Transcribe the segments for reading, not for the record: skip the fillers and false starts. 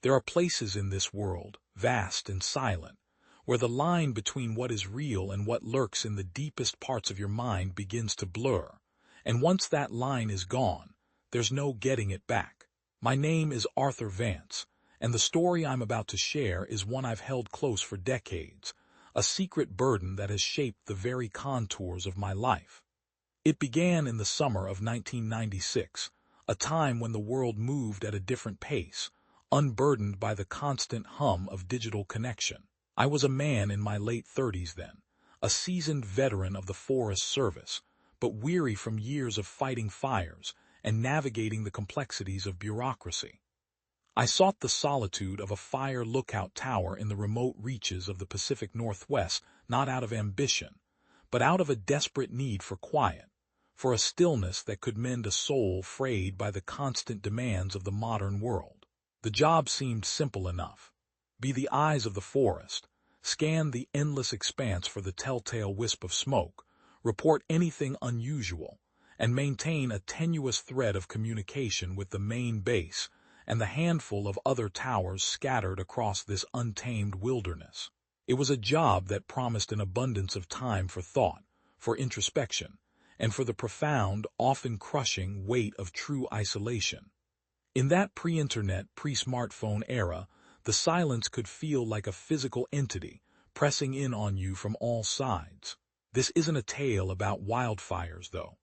There are places in this world, vast and silent, where the line between what is real and what lurks in the deepest parts of your mind begins to blur, and once that line is gone, there's no getting it back. My name is Arthur Vance, and the story I'm about to share is one I've held close for decades, a secret burden that has shaped the very contours of my life. It began in the summer of 1996, a time when the world moved at a different pace, unburdened by the constant hum of digital connection. I was a man in my late 30s then, a seasoned veteran of the Forest Service, but weary from years of fighting fires and navigating the complexities of bureaucracy. I sought the solitude of a fire lookout tower in the remote reaches of the Pacific Northwest not out of ambition, but out of a desperate need for quiet, for a stillness that could mend a soul frayed by the constant demands of the modern world. The job seemed simple enough. Be the eyes of the forest, scan the endless expanse for the telltale wisp of smoke, report anything unusual, and maintain a tenuous thread of communication with the main base and the handful of other towers scattered across this untamed wilderness. It was a job that promised an abundance of time for thought, for introspection, and for the profound, often crushing weight of true isolation. In that pre-internet, pre-smartphone era, the silence could feel like a physical entity, pressing in on you from all sides. This isn't a tale about wildfires, though.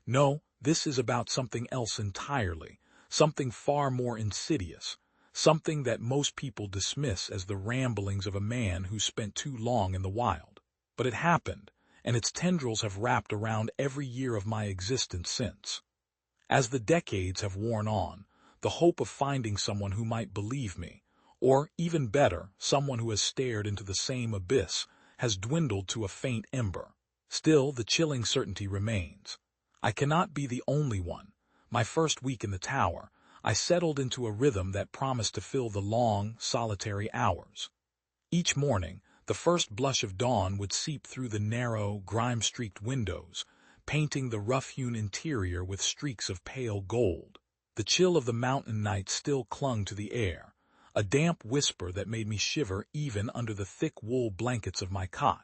No, this is about something else entirely, something far more insidious, something that most people dismiss as the ramblings of a man who spent too long in the wild. But it happened, and its tendrils have wrapped around every year of my existence since. As the decades have worn on, the hope of finding someone who might believe me, or, even better, someone who has stared into the same abyss, has dwindled to a faint ember. Still, the chilling certainty remains. I cannot be the only one. My first week in the tower, I settled into a rhythm that promised to fill the long, solitary hours. Each morning, the first blush of dawn would seep through the narrow, grime-streaked windows, painting the rough-hewn interior with streaks of pale gold. The chill of the mountain night still clung to the air, a damp whisper that made me shiver even under the thick wool blankets of my cot.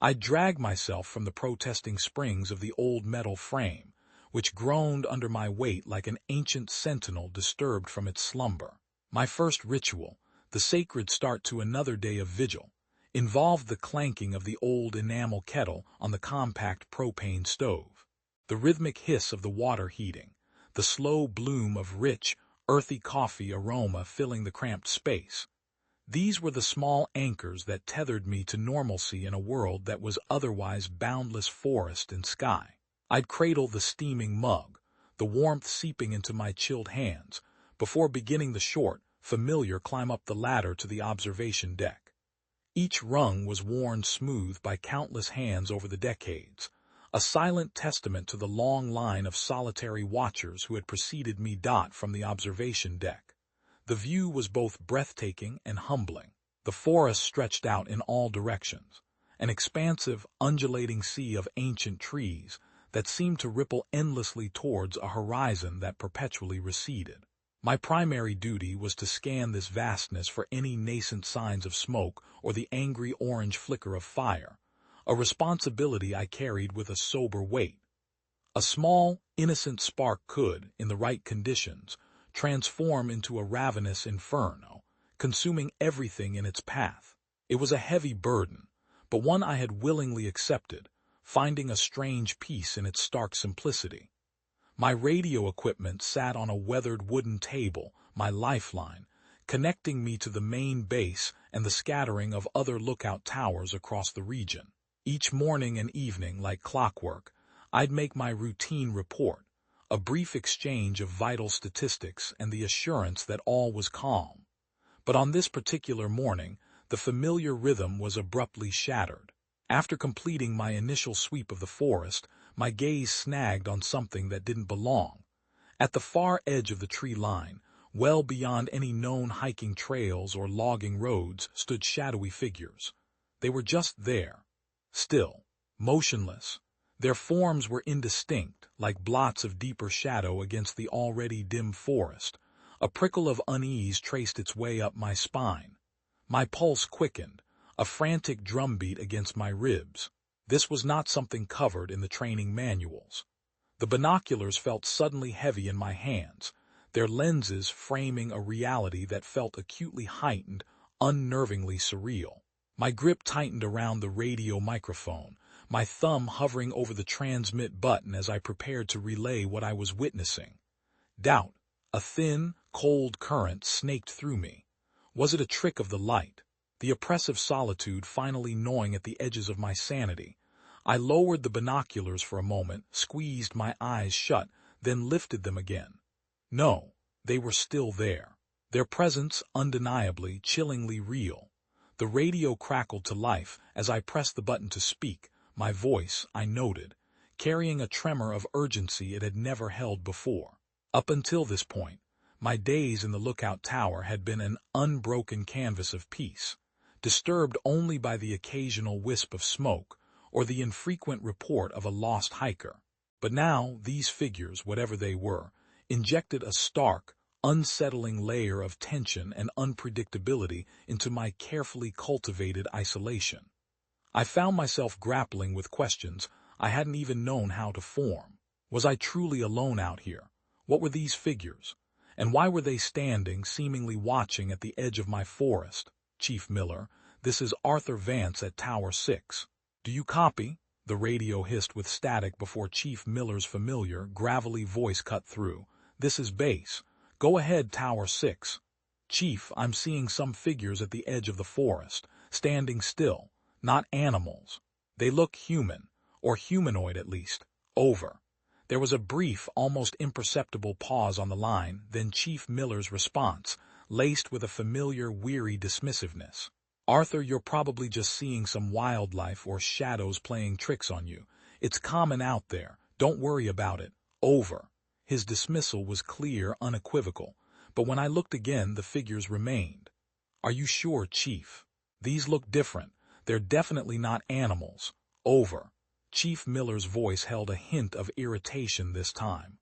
I'd drag myself from the protesting springs of the old metal frame, which groaned under my weight like an ancient sentinel disturbed from its slumber. My first ritual, the sacred start to another day of vigil, involved the clanking of the old enamel kettle on the compact propane stove, the rhythmic hiss of the water heating, the slow bloom of rich, earthy coffee aroma filling the cramped space. These were the small anchors that tethered me to normalcy in a world that was otherwise boundless forest and sky. I'd cradle the steaming mug, the warmth seeping into my chilled hands, before beginning the short, familiar climb up the ladder to the observation deck. Each rung was worn smooth by countless hands over the decades, a silent testament to the long line of solitary watchers who had preceded me. From the observation deck, the view was both breathtaking and humbling. The forest stretched out in all directions, an expansive, undulating sea of ancient trees that seemed to ripple endlessly towards a horizon that perpetually receded. My primary duty was to scan this vastness for any nascent signs of smoke or the angry orange flicker of fire, a responsibility I carried with a sober weight. A small, innocent spark could, in the right conditions, transform into a ravenous inferno, consuming everything in its path. It was a heavy burden, but one I had willingly accepted, finding a strange peace in its stark simplicity. My radio equipment sat on a weathered wooden table, my lifeline, connecting me to the main base and the scattering of other lookout towers across the region. Each morning and evening, like clockwork, I'd make my routine report, a brief exchange of vital statistics and the assurance that all was calm. But on this particular morning, the familiar rhythm was abruptly shattered. After completing my initial sweep of the forest, my gaze snagged on something that didn't belong. At the far edge of the tree line, well beyond any known hiking trails or logging roads, stood shadowy figures. They were just there, still, motionless. Their forms were indistinct, like blots of deeper shadow against the already dim forest, A prickle of unease traced its way up my spine. My pulse quickened, a frantic drumbeat against my ribs. This was not something covered in the training manuals. The binoculars felt suddenly heavy in my hands, their lenses framing a reality that felt acutely heightened, unnervingly surreal. My grip tightened around the radio microphone, my thumb hovering over the transmit button as I prepared to relay what I was witnessing. Doubt, a thin, cold current snaked through me. Was it a trick of the light? The oppressive solitude finally gnawing at the edges of my sanity. I lowered the binoculars for a moment, squeezed my eyes shut, then lifted them again. No, they were still there. Their presence undeniably, chillingly real. The radio crackled to life as I pressed the button to speak, my voice, I noted, carrying a tremor of urgency it had never held before. Up until this point, my days in the lookout tower had been an unbroken canvas of peace, disturbed only by the occasional wisp of smoke or the infrequent report of a lost hiker. But now these figures, whatever they were, injected a stark, unsettling layer of tension and unpredictability into my carefully cultivated isolation. I found myself grappling with questions I hadn't even known how to form. Was I truly alone out here? What were these figures? And why were they standing, seemingly watching at the edge of my forest? Chief Miller, this is Arthur Vance at Tower 6. Do you copy? The radio hissed with static before Chief Miller's familiar, gravelly voice cut through. This is Base. Go ahead, Tower 6. Chief, I'm seeing some figures at the edge of the forest, standing still, not animals. They look human, or humanoid at least. Over. There was a brief, almost imperceptible pause on the line, then Chief Miller's response, laced with a familiar, weary dismissiveness. Arthur, you're probably just seeing some wildlife or shadows playing tricks on you. It's common out there. Don't worry about it. Over. His dismissal was clear, unequivocal, but when I looked again, the figures remained. Are you sure, Chief? These look different. They're definitely not animals. Over. Chief Miller's voice held a hint of irritation this time.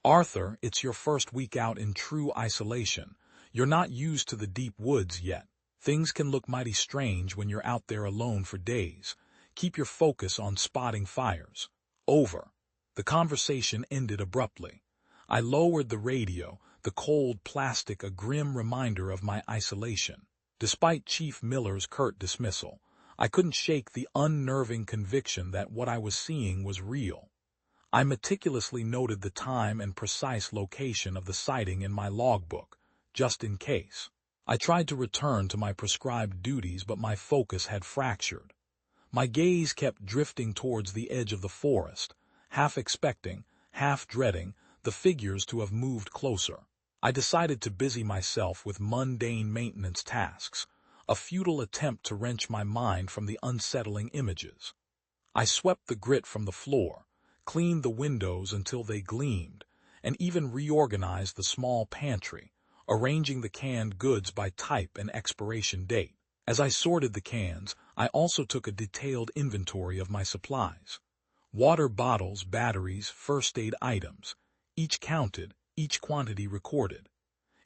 Arthur, it's your first week out in true isolation. You're not used to the deep woods yet. Things can look mighty strange when you're out there alone for days. Keep your focus on spotting fires. Over. The conversation ended abruptly. I lowered the radio, the cold plastic a grim reminder of my isolation. Despite Chief Miller's curt dismissal, I couldn't shake the unnerving conviction that what I was seeing was real. I meticulously noted the time and precise location of the sighting in my logbook, just in case. I tried to return to my prescribed duties, but my focus had fractured. My gaze kept drifting towards the edge of the forest, half expecting, half dreading, the figures to have moved closer. I decided to busy myself with mundane maintenance tasks, a futile attempt to wrench my mind from the unsettling images. I swept the grit from the floor, cleaned the windows until they gleamed, and even reorganized the small pantry, arranging the canned goods by type and expiration date. As I sorted the cans, I also took a detailed inventory of my supplies. Water bottles, batteries, first aid items, each counted, each quantity recorded.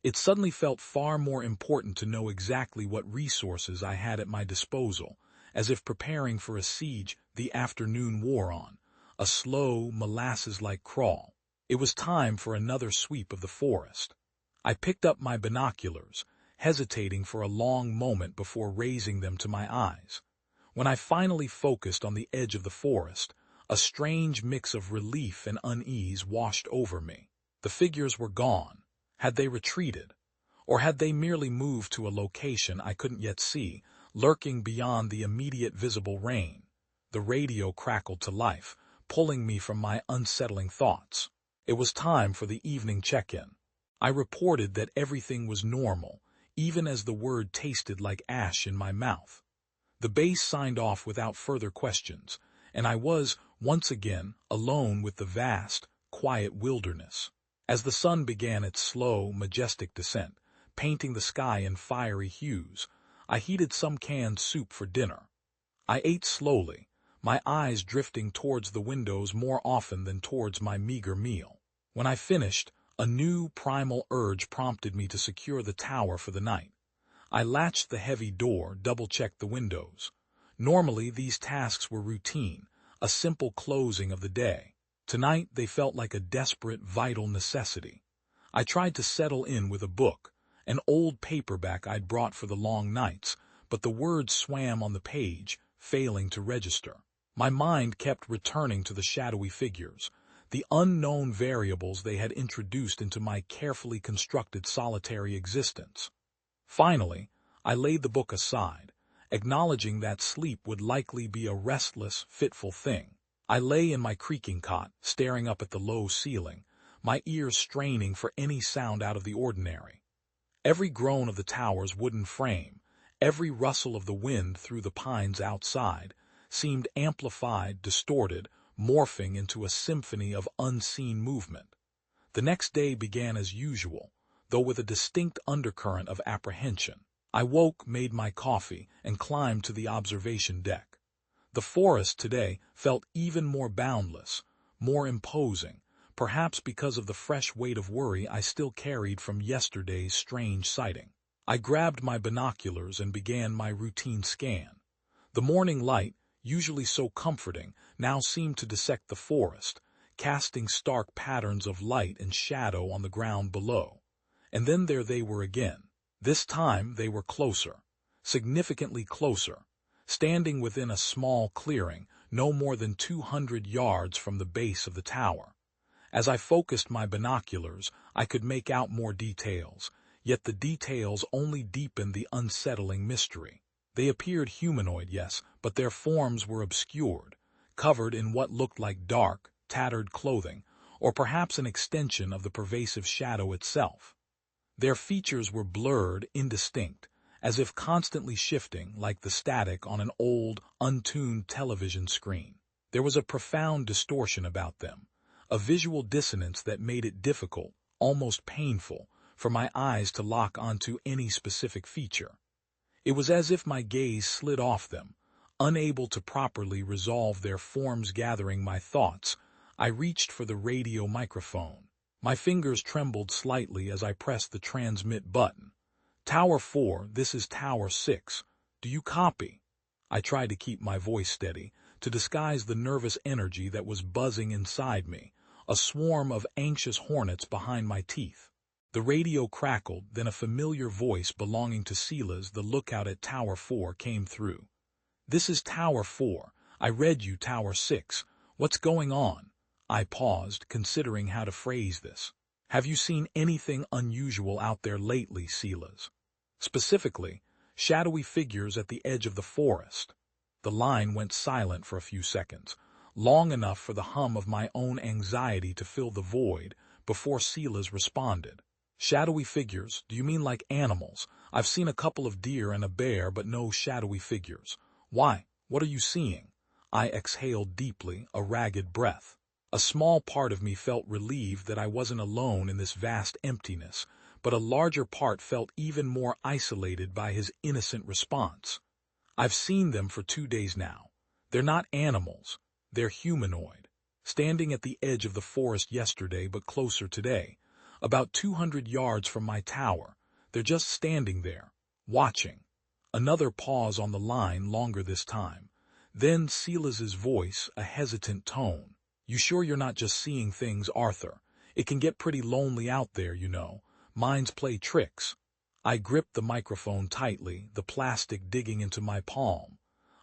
It suddenly felt far more important to know exactly what resources I had at my disposal, as if preparing for a siege the afternoon wore on, a slow, molasses-like crawl. It was time for another sweep of the forest. I picked up my binoculars, hesitating for a long moment before raising them to my eyes. When I finally focused on the edge of the forest, a strange mix of relief and unease washed over me. The figures were gone. Had they retreated? Or had they merely moved to a location I couldn't yet see, lurking beyond the immediate visible rain? The radio crackled to life, pulling me from my unsettling thoughts. It was time for the evening check-in. I reported that everything was normal, even as the word tasted like ash in my mouth. The base signed off without further questions, and I was, once again, alone with the vast, quiet wilderness. As the sun began its slow, majestic descent, painting the sky in fiery hues, I heated some canned soup for dinner. I ate slowly, my eyes drifting towards the windows more often than towards my meager meal. When I finished, A new primal urge prompted me to secure the tower for the night. I latched the heavy door, double-checked the windows. Normally, these tasks were routine, a simple closing of the day. Tonight, they felt like a desperate, vital necessity. I tried to settle in with a book, an old paperback I'd brought for the long nights, but the words swam on the page, failing to register. My mind kept returning to the shadowy figures, the unknown variables they had introduced into my carefully constructed solitary existence. Finally, I laid the book aside, acknowledging that sleep would likely be a restless, fitful thing. I lay in my creaking cot, staring up at the low ceiling, my ears straining for any sound out of the ordinary. Every groan of the tower's wooden frame, every rustle of the wind through the pines outside, seemed amplified, distorted, morphing into a symphony of unseen movement. The next day began as usual, though with a distinct undercurrent of apprehension. I woke, made my coffee, and climbed to the observation deck. The forest today felt even more boundless, more imposing, perhaps because of the fresh weight of worry I still carried from yesterday's strange sighting. I grabbed my binoculars and began my routine scan. The morning light, usually so comforting, now seemed to dissect the forest, casting stark patterns of light and shadow on the ground below. And then there they were again. This time they were closer, significantly closer, standing within a small clearing, no more than 200 yards from the base of the tower. As I focused my binoculars, I could make out more details, yet the details only deepened the unsettling mystery. They appeared humanoid, yes, but their forms were obscured, covered in what looked like dark, tattered clothing, or perhaps an extension of the pervasive shadow itself. Their features were blurred, indistinct, as if constantly shifting like the static on an old, untuned television screen. There was a profound distortion about them, a visual dissonance that made it difficult, almost painful, for my eyes to lock onto any specific feature. It was as if my gaze slid off them, unable to properly resolve their forms. Gathering my thoughts, I reached for the radio microphone. My fingers trembled slightly as I pressed the transmit button. "Tower 4, this is Tower 6. Do you copy?" I tried to keep my voice steady, to disguise the nervous energy that was buzzing inside me, a swarm of anxious hornets behind my teeth. The radio crackled, then a familiar voice belonging to Silas, the lookout at Tower 4, came through. "This is Tower 4. I read you Tower 6. What's going on?" I paused, considering how to phrase this. "Have you seen anything unusual out there lately, Silas? Specifically, shadowy figures at the edge of the forest." The line went silent for a few seconds, long enough for the hum of my own anxiety to fill the void, before Silas responded. "Shadowy figures? Do you mean like animals? I've seen a couple of deer and a bear, but no shadowy figures. Why? What are you seeing?" I exhaled deeply, a ragged breath. A small part of me felt relieved that I wasn't alone in this vast emptiness, but a larger part felt even more isolated by his innocent response. "I've seen them for 2 days now. They're not animals. They're humanoid. Standing at the edge of the forest yesterday, but closer today. About 200 yards from my tower. They're just standing there, watching." Another pause on the line, longer this time. Then Silas's voice, a hesitant tone. "You sure you're not just seeing things, Arthur? It can get pretty lonely out there, you know. Minds play tricks." I gripped the microphone tightly, the plastic digging into my palm.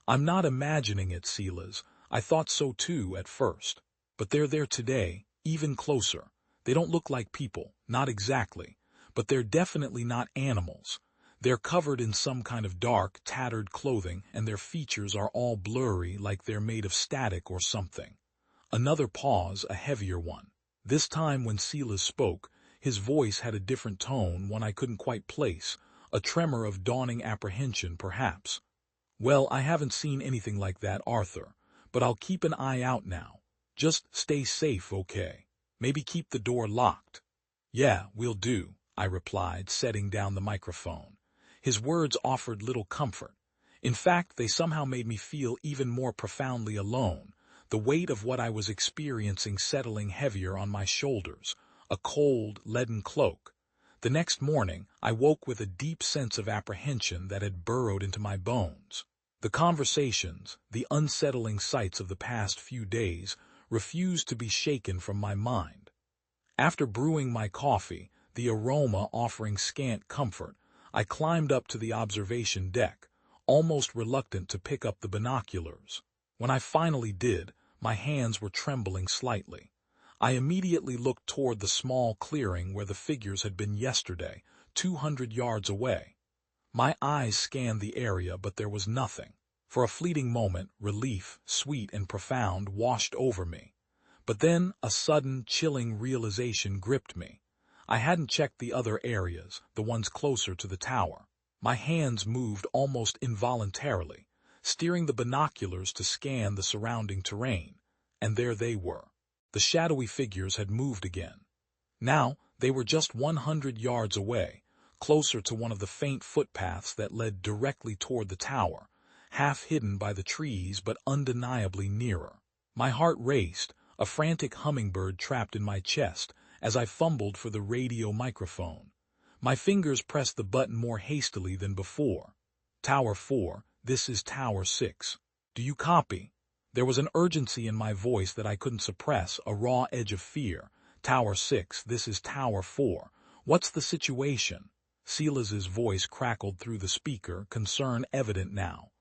"I'm not imagining it, Silas. I thought so too at first. But they're there today, even closer. They don't look like people, not exactly, but they're definitely not animals. They're covered in some kind of dark, tattered clothing, and their features are all blurry, like they're made of static or something." Another pause, a heavier one. This time when Silas spoke, his voice had a different tone, one I couldn't quite place, a tremor of dawning apprehension, perhaps. "Well, I haven't seen anything like that, Arthur, but I'll keep an eye out now. Just stay safe, okay? Maybe keep the door locked." "Yeah, will do," I replied, setting down the microphone. His words offered little comfort. In fact, they somehow made me feel even more profoundly alone, the weight of what I was experiencing settling heavier on my shoulders, a cold, leaden cloak. The next morning, I woke with a deep sense of apprehension that had burrowed into my bones. The conversations, the unsettling sights of the past few days, refused to be shaken from my mind. After brewing my coffee, the aroma offering scant comfort, I climbed up to the observation deck, almost reluctant to pick up the binoculars. When I finally did, my hands were trembling slightly. I immediately looked toward the small clearing where the figures had been yesterday, 200 yards away. My eyes scanned the area, but there was nothing. For a fleeting moment, relief, sweet and profound, washed over me. But then a sudden, chilling realization gripped me. I hadn't checked the other areas, the ones closer to the tower. My hands moved almost involuntarily, steering the binoculars to scan the surrounding terrain. And there they were. The shadowy figures had moved again. Now, they were just 100 yards away, closer to one of the faint footpaths that led directly toward the tower, half hidden by the trees but undeniably nearer. My heart raced, a frantic hummingbird trapped in my chest, as I fumbled for the radio microphone. My fingers pressed the button more hastily than before. Tower 4, this is Tower 6. Do you copy? There was an urgency in my voice that I couldn't suppress, a raw edge of fear. Tower 6, this is Tower 4. What's the situation? Silas's voice crackled through the speaker, concern evident now.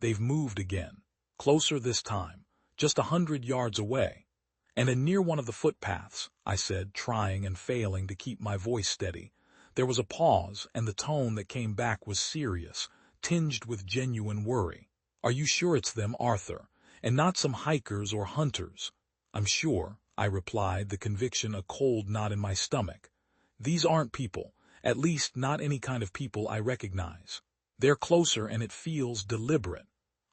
They've moved again. Closer this time. Just 100 yards away. And near one of the footpaths, I said, trying and failing to keep my voice steady. There was a pause, and the tone that came back was serious, tinged with genuine worry. Are you sure it's them, Arthur, and not some hikers or hunters? I'm sure, I replied, the conviction a cold knot in my stomach. These aren't people, at least not any kind of people I recognize. They're closer and it feels deliberate.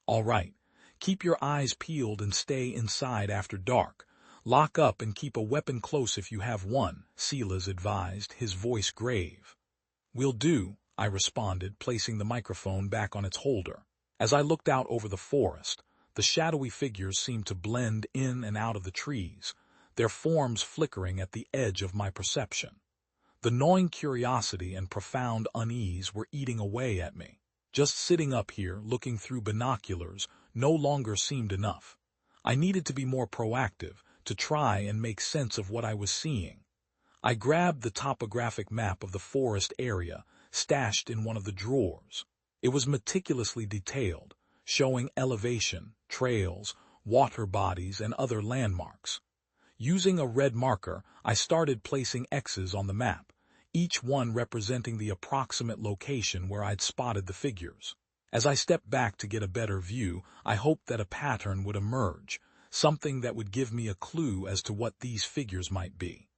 All right, keep your eyes peeled and stay inside after dark. Lock up and keep a weapon close if you have one, Silas advised, his voice grave. Will do, I responded, placing the microphone back on its holder. As I looked out over the forest, the shadowy figures seemed to blend in and out of the trees, their forms flickering at the edge of my perception. The gnawing curiosity and profound unease were eating away at me. Just sitting up here, looking through binoculars, no longer seemed enough. I needed to be more proactive, to try and make sense of what I was seeing. I grabbed the topographic map of the forest area, stashed in one of the drawers. It was meticulously detailed, showing elevation, trails, water bodies, and other landmarks. Using a red marker, I started placing X's on the map, each one representing the approximate location where I'd spotted the figures. As I stepped back to get a better view, I hoped that a pattern would emerge, something that would give me a clue as to what these figures might be.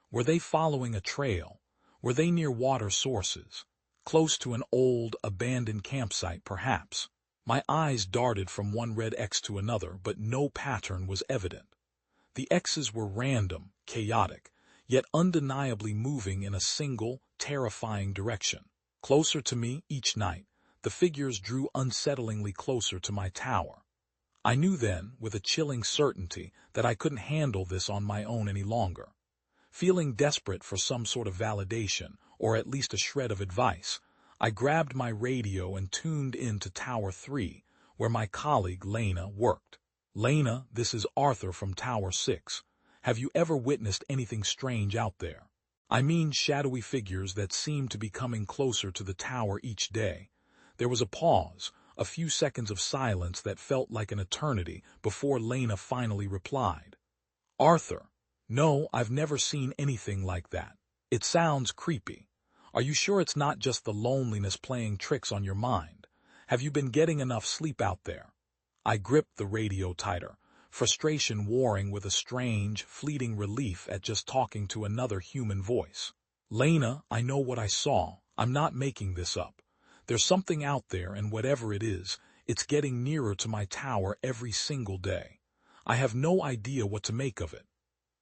Were they following a trail? Were they near water sources? Close to an old, abandoned campsite, perhaps? My eyes darted from one red X to another, but no pattern was evident. The X's were random, chaotic, yet undeniably moving in a single, terrifying direction. Closer to me each night, the figures drew unsettlingly closer to my tower. I knew then, with a chilling certainty, that I couldn't handle this on my own any longer. Feeling desperate for some sort of validation, or at least a shred of advice, I grabbed my radio and tuned in to Tower 3, where my colleague Lena worked. Lena, this is Arthur from Tower 6. Have you ever witnessed anything strange out there? I mean shadowy figures that seem to be coming closer to the tower each day. There was a pause, a few seconds of silence that felt like an eternity before Lena finally replied. Arthur, no, I've never seen anything like that. It sounds creepy. Are you sure it's not just the loneliness playing tricks on your mind? Have you been getting enough sleep out there? I gripped the radio tighter, frustration warring with a strange, fleeting relief at just talking to another human voice. Lena, I know what I saw. I'm not making this up. There's something out there, and whatever it is, it's getting nearer to my tower every single day. I have no idea what to make of it.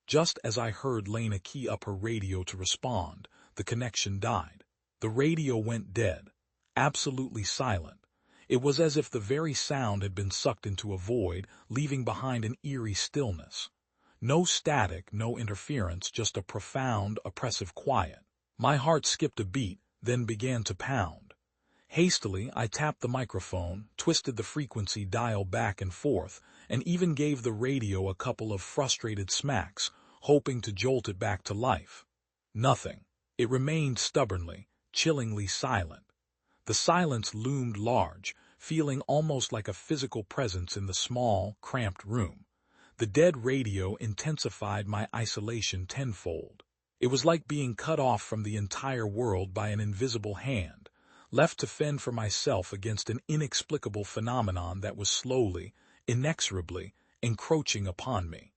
Just as I heard Lena key up her radio to respond, the connection died. The radio went dead, absolutely silent. It was as if the very sound had been sucked into a void, leaving behind an eerie stillness. No static, no interference, just a profound, oppressive quiet. My heart skipped a beat, then began to pound. Hastily, I tapped the microphone, twisted the frequency dial back and forth, and even gave the radio a couple of frustrated smacks, hoping to jolt it back to life. Nothing. It remained stubbornly, chillingly silent. The silence loomed large, feeling almost like a physical presence in the small, cramped room. The dead radio intensified my isolation tenfold. It was like being cut off from the entire world by an invisible hand, left to fend for myself against an inexplicable phenomenon that was slowly, inexorably, encroaching upon me.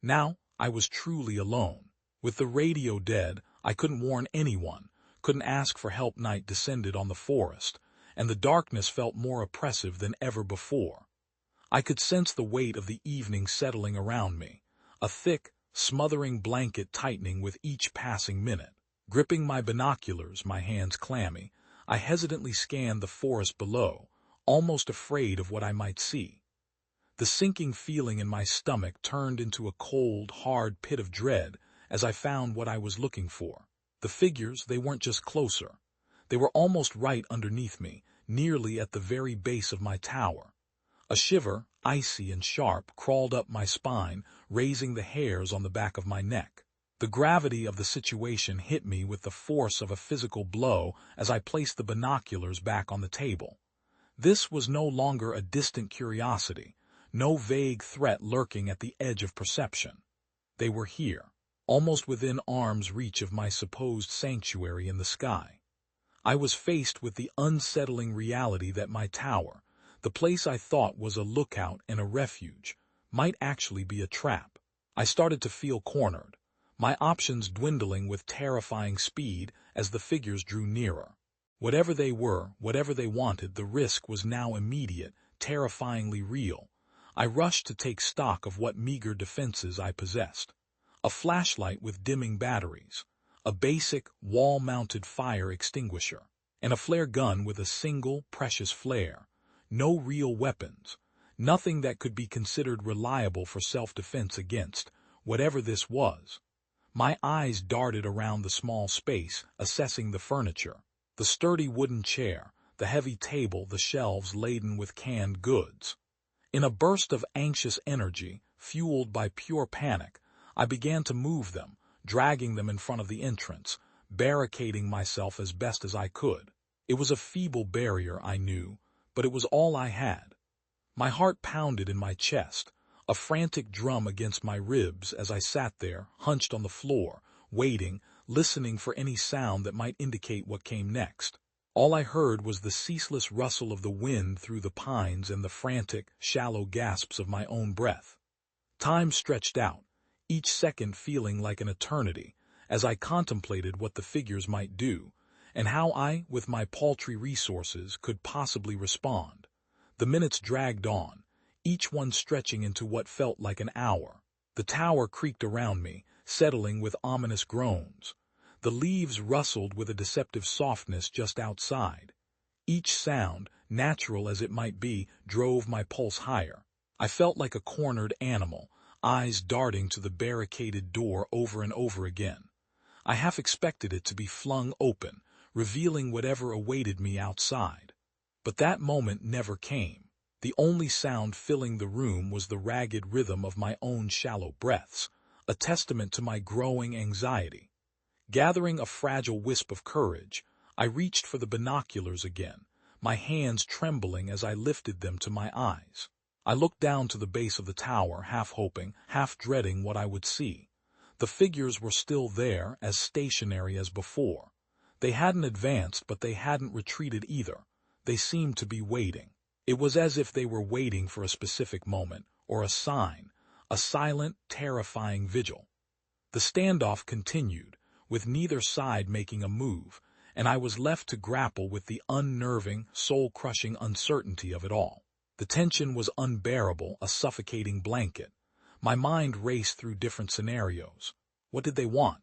Now, I was truly alone. With the radio dead, I couldn't warn anyone, couldn't ask for help. Night descended on the forest, and the darkness felt more oppressive than ever before. I could sense the weight of the evening settling around me, a thick, smothering blanket tightening with each passing minute. Gripping my binoculars, my hands clammy, I hesitantly scanned the forest below, almost afraid of what I might see. The sinking feeling in my stomach turned into a cold, hard pit of dread as I found what I was looking for. The figures, they weren't just closer. They were almost right underneath me, nearly at the very base of my tower. A shiver, icy and sharp, crawled up my spine, raising the hairs on the back of my neck. The gravity of the situation hit me with the force of a physical blow as I placed the binoculars back on the table. This was no longer a distant curiosity, no vague threat lurking at the edge of perception. They were here, almost within arm's reach of my supposed sanctuary in the sky. I was faced with the unsettling reality that my tower, the place I thought was a lookout and a refuge, might actually be a trap. I started to feel cornered, my options dwindling with terrifying speed as the figures drew nearer. Whatever they were, whatever they wanted, the risk was now immediate, terrifyingly real. I rushed to take stock of what meager defenses I possessed. A flashlight with dimming batteries, a basic, wall-mounted fire extinguisher, and a flare gun with a single, precious flare. No real weapons, nothing that could be considered reliable for self-defense against whatever this was. My eyes darted around the small space, assessing the furniture, the sturdy wooden chair, the heavy table, the shelves laden with canned goods. In a burst of anxious energy, fueled by pure panic, I began to move them, dragging them in front of the entrance, barricading myself as best as I could. It was a feeble barrier, I knew, but it was all I had. My heart pounded in my chest, a frantic drum against my ribs as I sat there, hunched on the floor, waiting, listening for any sound that might indicate what came next. All I heard was the ceaseless rustle of the wind through the pines and the frantic, shallow gasps of my own breath. Time stretched out, each second feeling like an eternity, as I contemplated what the figures might do, and how I, with my paltry resources, could possibly respond. The minutes dragged on, each one stretching into what felt like an hour. The tower creaked around me, settling with ominous groans. The leaves rustled with a deceptive softness just outside. Each sound, natural as it might be, drove my pulse higher. I felt like a cornered animal, eyes darting to the barricaded door over and over again. I half expected it to be flung open, revealing whatever awaited me outside. But that moment never came. The only sound filling the room was the ragged rhythm of my own shallow breaths, a testament to my growing anxiety. Gathering a fragile wisp of courage, I reached for the binoculars again, my hands trembling as I lifted them to my eyes. I looked down to the base of the tower, half hoping, half dreading what I would see. The figures were still there, as stationary as before. They hadn't advanced, but they hadn't retreated either. They seemed to be waiting. It was as if they were waiting for a specific moment, or a sign, a silent, terrifying vigil. The standoff continued, with neither side making a move, and I was left to grapple with the unnerving, soul-crushing uncertainty of it all. The tension was unbearable, a suffocating blanket. My mind raced through different scenarios. What did they want?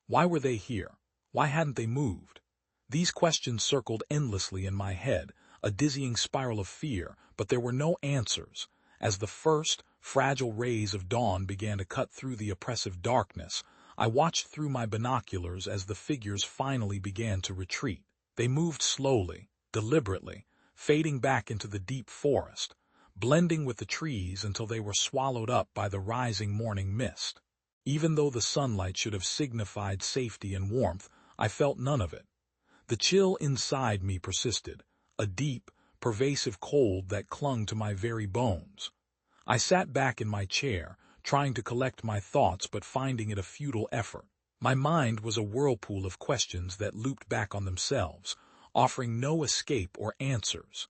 Why were they here? Why hadn't they moved? These questions circled endlessly in my head, a dizzying spiral of fear, but there were no answers, as the first, fragile rays of dawn began to cut through the oppressive darkness, I watched through my binoculars as the figures finally began to retreat. They moved slowly, deliberately, fading back into the deep forest, blending with the trees until they were swallowed up by the rising morning mist. Even though the sunlight should have signified safety and warmth, I felt none of it. The chill inside me persisted, a deep, pervasive cold that clung to my very bones. I sat back in my chair, trying to collect my thoughts but finding it a futile effort. My mind was a whirlpool of questions that looped back on themselves, offering no escape or answers.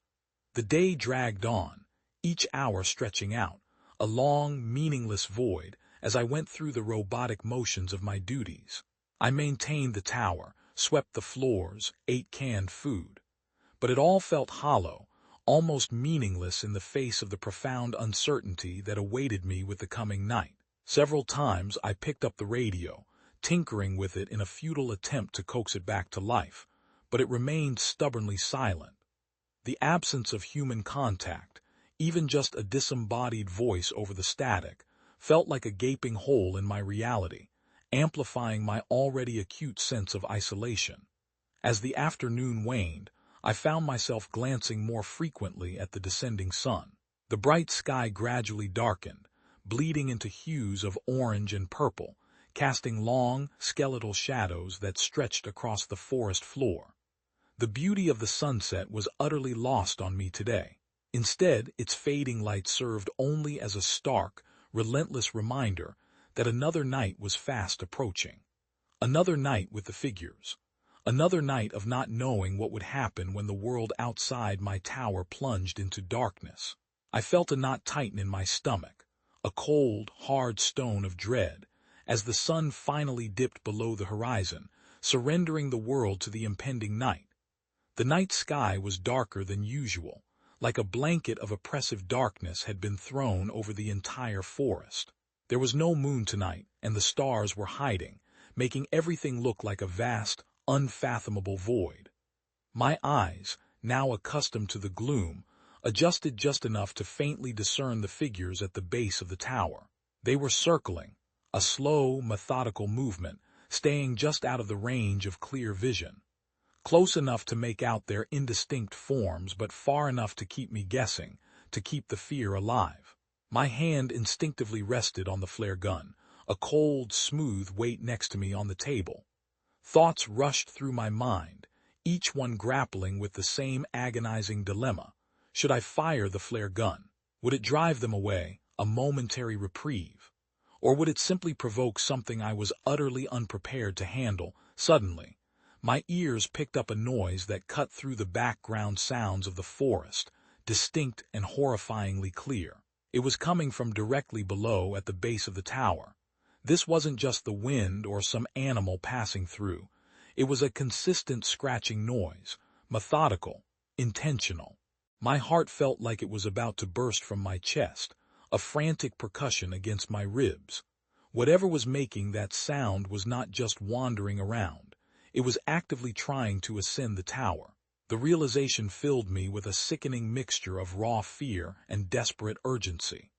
The day dragged on, each hour stretching out, a long, meaningless void, as I went through the robotic motions of my duties. I maintained the tower, swept the floors, ate canned food. But it all felt hollow, almost meaningless in the face of the profound uncertainty that awaited me with the coming night. Several times I picked up the radio, tinkering with it in a futile attempt to coax it back to life, but it remained stubbornly silent. The absence of human contact, even just a disembodied voice over the static, felt like a gaping hole in my reality, amplifying my already acute sense of isolation. As the afternoon waned, I found myself glancing more frequently at the descending sun. The bright sky gradually darkened, bleeding into hues of orange and purple, casting long, skeletal shadows that stretched across the forest floor. The beauty of the sunset was utterly lost on me today. Instead, its fading light served only as a stark, relentless reminder that another night was fast approaching. Another night with the figures. Another night of not knowing what would happen when the world outside my tower plunged into darkness. I felt a knot tighten in my stomach, a cold, hard stone of dread, as the sun finally dipped below the horizon, surrendering the world to the impending night. The night sky was darker than usual, like a blanket of oppressive darkness had been thrown over the entire forest. There was no moon tonight, and the stars were hiding, making everything look like a vast, unfathomable void. My eyes, now accustomed to the gloom, adjusted just enough to faintly discern the figures at the base of the tower. They were circling, a slow, methodical movement, staying just out of the range of clear vision. Close enough to make out their indistinct forms, but far enough to keep me guessing, to keep the fear alive. My hand instinctively rested on the flare gun, a cold, smooth weight next to me on the table. Thoughts rushed through my mind, each one grappling with the same agonizing dilemma. Should I fire the flare gun? Would it drive them away, a momentary reprieve? Or would it simply provoke something I was utterly unprepared to handle? Suddenly, my ears picked up a noise that cut through the background sounds of the forest, distinct and horrifyingly clear. It was coming from directly below at the base of the tower. This wasn't just the wind or some animal passing through. It was a consistent scratching noise, methodical, intentional. My heart felt like it was about to burst from my chest, a frantic percussion against my ribs. Whatever was making that sound was not just wandering around. It was actively trying to ascend the tower. The realization filled me with a sickening mixture of raw fear and desperate urgency.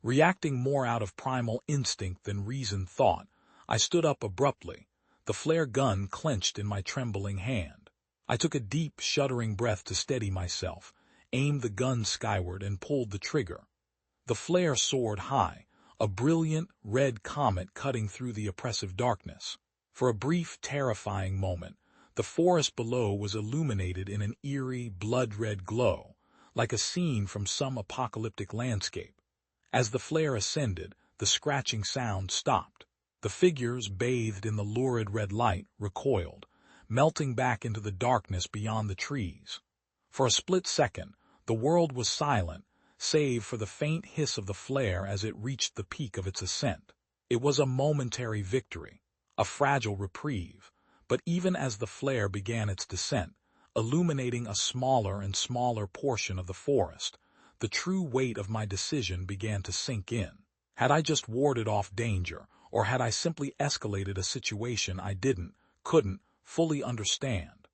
Reacting more out of primal instinct than reasoned thought, I stood up abruptly, the flare gun clenched in my trembling hand. I took a deep, shuddering breath to steady myself, aimed the gun skyward, and pulled the trigger. The flare soared high, a brilliant, red comet cutting through the oppressive darkness. For a brief, terrifying moment, the forest below was illuminated in an eerie, blood-red glow, like a scene from some apocalyptic landscape. As the flare ascended, the scratching sound stopped. The figures, bathed in the lurid red light, recoiled, melting back into the darkness beyond the trees. For a split second, the world was silent, save for the faint hiss of the flare as it reached the peak of its ascent. It was a momentary victory, a fragile reprieve, but even as the flare began its descent, illuminating a smaller and smaller portion of the forest, the true weight of my decision began to sink in. Had I just warded off danger, or had I simply escalated a situation I couldn't fully understand?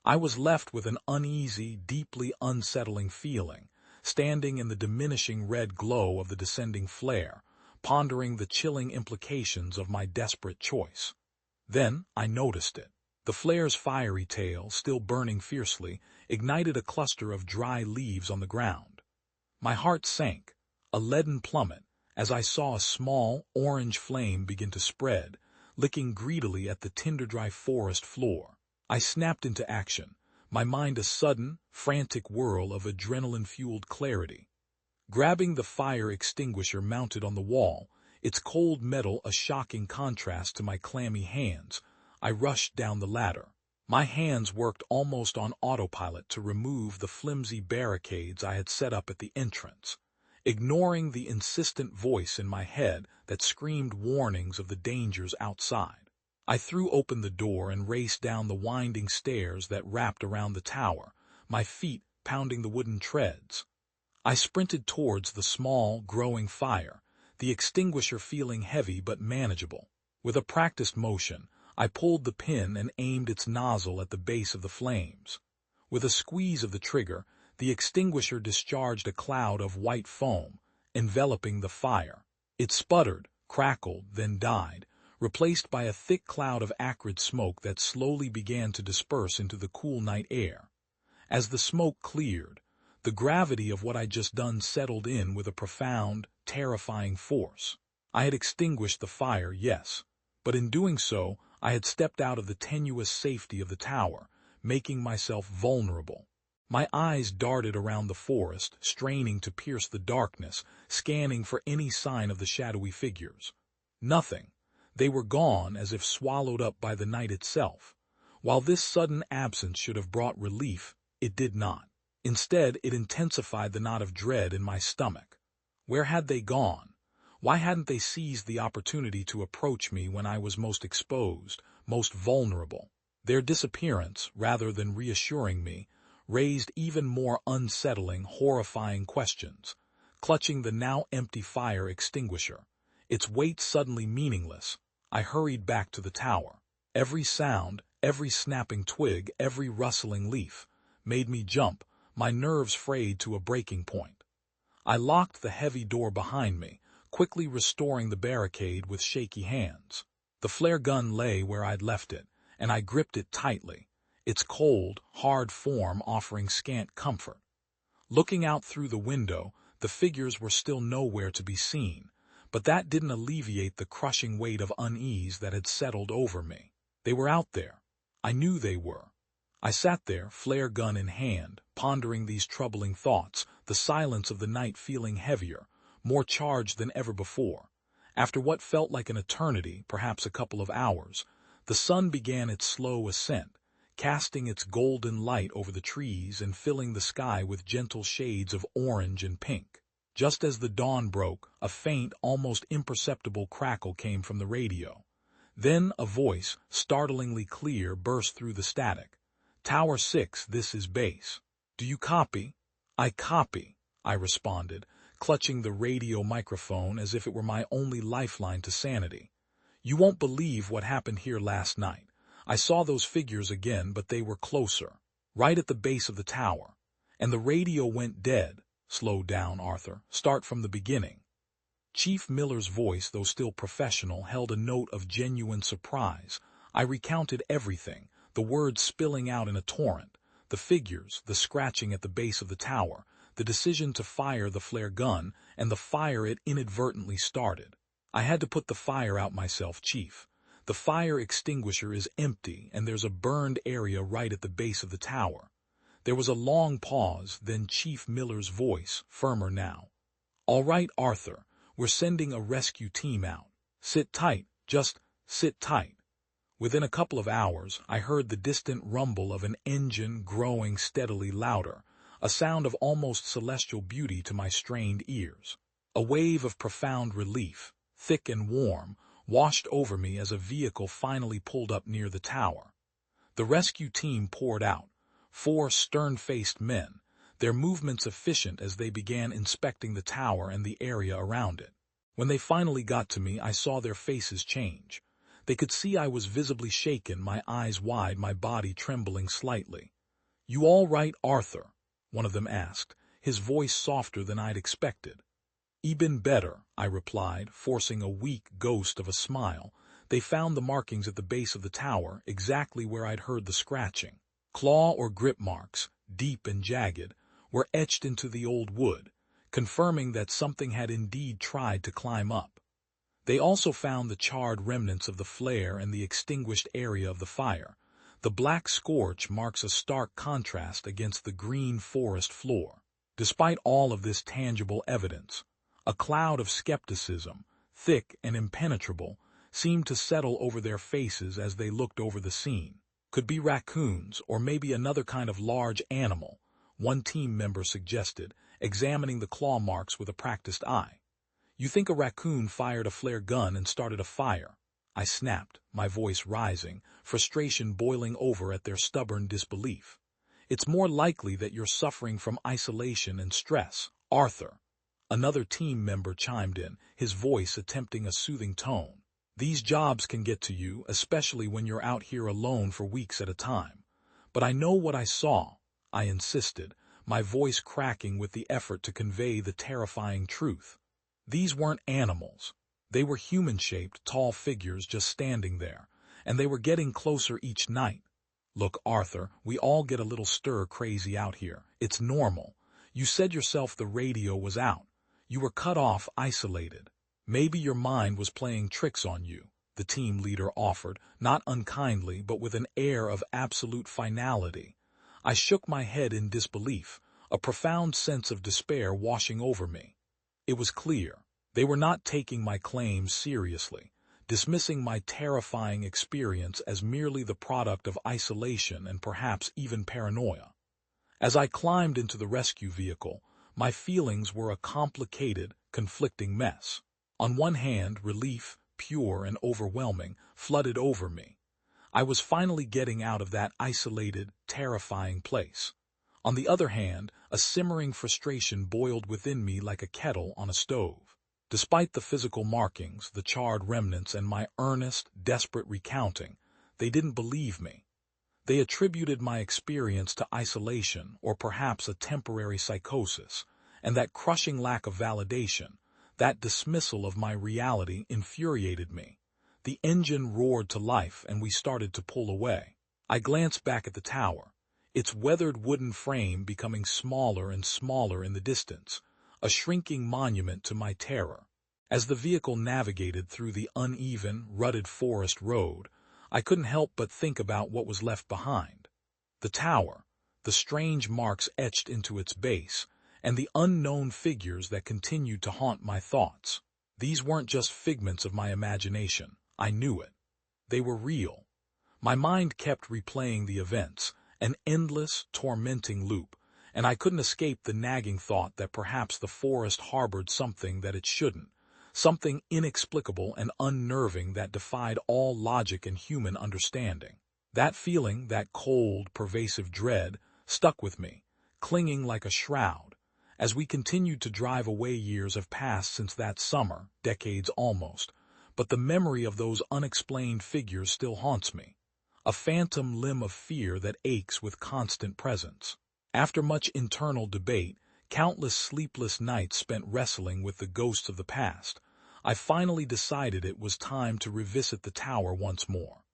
I was left with an uneasy, deeply unsettling feeling, standing in the diminishing red glow of the descending flare, pondering the chilling implications of my desperate choice. Then I noticed it. The flare's fiery tail, still burning fiercely, ignited a cluster of dry leaves on the ground. My heart sank, a leaden plummet, as I saw a small, orange flame begin to spread, licking greedily at the tinder-dry forest floor. I snapped into action, my mind a sudden, frantic whirl of adrenaline-fueled clarity. Grabbing the fire extinguisher mounted on the wall, its cold metal a shocking contrast to my clammy hands, I rushed down the ladder. My hands worked almost on autopilot to remove the flimsy barricades I had set up at the entrance, ignoring the insistent voice in my head that screamed warnings of the dangers outside. I threw open the door and raced down the winding stairs that wrapped around the tower, my feet pounding the wooden treads. I sprinted towards the small, growing fire, the extinguisher feeling heavy but manageable. With a practiced motion, I pulled the pin and aimed its nozzle at the base of the flames. With a squeeze of the trigger, the extinguisher discharged a cloud of white foam, enveloping the fire. It sputtered, crackled, then died, replaced by a thick cloud of acrid smoke that slowly began to disperse into the cool night air. As the smoke cleared, the gravity of what I'd just done settled in with a profound, terrifying force. I had extinguished the fire, yes, but in doing so, I had stepped out of the tenuous safety of the tower, making myself vulnerable. My eyes darted around the forest, straining to pierce the darkness, scanning for any sign of the shadowy figures. Nothing. They were gone as if swallowed up by the night itself. While this sudden absence should have brought relief, it did not. Instead, it intensified the knot of dread in my stomach. Where had they gone? Why hadn't they seized the opportunity to approach me when I was most exposed, most vulnerable? Their disappearance, rather than reassuring me, raised even more unsettling, horrifying questions. Clutching the now empty fire extinguisher, its weight suddenly meaningless, I hurried back to the tower. Every sound, every snapping twig, every rustling leaf, made me jump, my nerves frayed to a breaking point. I locked the heavy door behind me, quickly restoring the barricade with shaky hands. The flare gun lay where I'd left it, and I gripped it tightly, its cold, hard form offering scant comfort. Looking out through the window, the figures were still nowhere to be seen, but that didn't alleviate the crushing weight of unease that had settled over me. They were out there. I knew they were. I sat there, flare gun in hand, pondering these troubling thoughts, the silence of the night feeling heavier, more charged than ever before. After what felt like an eternity, perhaps a couple of hours, the sun began its slow ascent, casting its golden light over the trees and filling the sky with gentle shades of orange and pink. Just as the dawn broke, a faint, almost imperceptible crackle came from the radio. Then a voice, startlingly clear, burst through the static. "Tower 6, this is base. Do you copy?" "I copy," I responded, clutching the radio microphone as if it were my only lifeline to sanity. "You won't believe what happened here last night. I saw those figures again, but they were closer, right at the base of the tower. And the radio went dead." "Slow down, Arthur. Start from the beginning." Chief Miller's voice, though still professional, held a note of genuine surprise. I recounted everything, the words spilling out in a torrent, the figures, the scratching at the base of the tower, the decision to fire the flare gun, and the fire it inadvertently started. "I had to put the fire out myself, Chief. The fire extinguisher is empty, and there's a burned area right at the base of the tower." There was a long pause, then Chief Miller's voice, firmer now. "All right, Arthur, we're sending a rescue team out. Sit tight, just sit tight." Within a couple of hours, I heard the distant rumble of an engine growing steadily louder, a sound of almost celestial beauty to my strained ears. A wave of profound relief, thick and warm, washed over me as a vehicle finally pulled up near the tower. The rescue team poured out, 4 stern-faced men, their movements efficient as they began inspecting the tower and the area around it. When they finally got to me, I saw their faces change. They could see I was visibly shaken, my eyes wide, my body trembling slightly. "You all right, Arthur?" one of them asked, his voice softer than I'd expected. "Even better," I replied, forcing a weak ghost of a smile. "They found the markings at the base of the tower, exactly where I'd heard the scratching. Claw or grip marks, deep and jagged, were etched into the old wood, confirming that something had indeed tried to climb up. They also found the charred remnants of the flare and the extinguished area of the fire. The black scorch marks a stark contrast against the green forest floor." Despite all of this tangible evidence, a cloud of skepticism, thick and impenetrable, seemed to settle over their faces as they looked over the scene. "Could be raccoons, or maybe another kind of large animal," one team member suggested, examining the claw marks with a practiced eye. "You think a raccoon fired a flare gun and started a fire?" I snapped, my voice rising, frustration boiling over at their stubborn disbelief. "It's more likely that you're suffering from isolation and stress, Arthur." Another team member chimed in, his voice attempting a soothing tone. "These jobs can get to you, especially when you're out here alone for weeks at a time." "But I know what I saw," I insisted, my voice cracking with the effort to convey the terrifying truth. "These weren't animals. They were human-shaped, tall figures just standing there, and they were getting closer each night. Look, Arthur, we all get a little stir-crazy out here. It's normal. You said yourself the radio was out. You were cut off, isolated. Maybe your mind was playing tricks on you," the team leader offered, not unkindly but with an air of absolute finality. I shook my head in disbelief, a profound sense of despair washing over me. It was clear. They were not taking my claims seriously, dismissing my terrifying experience as merely the product of isolation and perhaps even paranoia. As I climbed into the rescue vehicle, my feelings were a complicated, conflicting mess. On one hand, relief, pure and overwhelming, flooded over me. I was finally getting out of that isolated, terrifying place. On the other hand, a simmering frustration boiled within me like a kettle on a stove. Despite the physical markings, the charred remnants, and my earnest, desperate recounting, they didn't believe me. They attributed my experience to isolation or perhaps a temporary psychosis, and that crushing lack of validation, that dismissal of my reality, infuriated me. The engine roared to life and we started to pull away. I glanced back at the tower, its weathered wooden frame becoming smaller and smaller in the distance, a shrinking monument to my terror. As the vehicle navigated through the uneven, rutted forest road, I couldn't help but think about what was left behind. The tower, the strange marks etched into its base, and the unknown figures that continued to haunt my thoughts. These weren't just figments of my imagination. I knew it. They were real. My mind kept replaying the events, an endless, tormenting loop, and I couldn't escape the nagging thought that perhaps the forest harbored something that it shouldn't, something inexplicable and unnerving that defied all logic and human understanding. That feeling, that cold, pervasive dread, stuck with me, clinging like a shroud. As we continued to drive away, years have passed since that summer, decades almost, but the memory of those unexplained figures still haunts me, a phantom limb of fear that aches with constant presence. After much internal debate, countless sleepless nights spent wrestling with the ghosts of the past, I finally decided it was time to revisit the tower once more.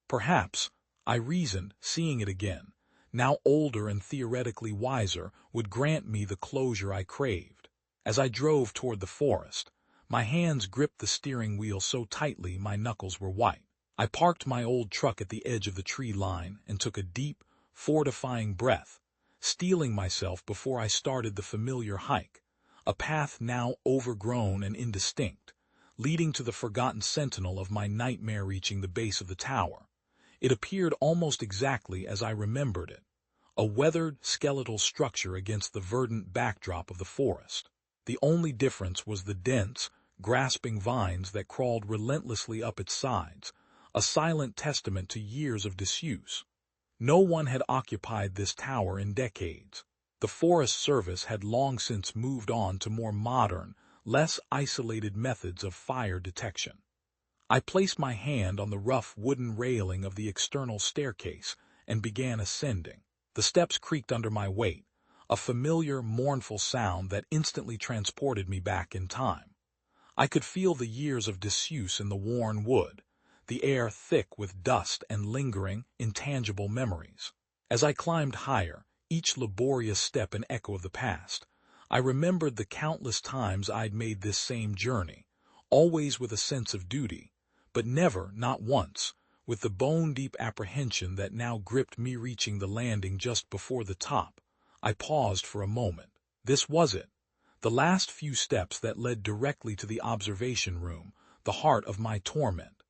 Perhaps, I reasoned, seeing it again, now older and theoretically wiser, would grant me the closure I craved. As I drove toward the forest, my hands gripped the steering wheel so tightly my knuckles were white. I parked my old truck at the edge of the tree line and took a deep, fortifying breath, steeling myself before I started the familiar hike, a path now overgrown and indistinct, leading to the forgotten sentinel of my nightmare. Reaching the base of the tower, it appeared almost exactly as I remembered it, a weathered, skeletal structure against the verdant backdrop of the forest. The only difference was the dense, grasping vines that crawled relentlessly up its sides, a silent testament to years of disuse. No one had occupied this tower in decades. The Forest Service had long since moved on to more modern, less isolated methods of fire detection. I placed my hand on the rough wooden railing of the external staircase and began ascending. The steps creaked under my weight, a familiar, mournful sound that instantly transported me back in time. I could feel the years of disuse in the worn wood, the air thick with dust and lingering, intangible memories. As I climbed higher, each laborious step an echo of the past, I remembered the countless times I'd made this same journey, always with a sense of duty, but never, not once, with the bone-deep apprehension that now gripped me. Reaching the landing just before the top, I paused for a moment. This was it, the last few steps that led directly to the observation room, the heart of my torment.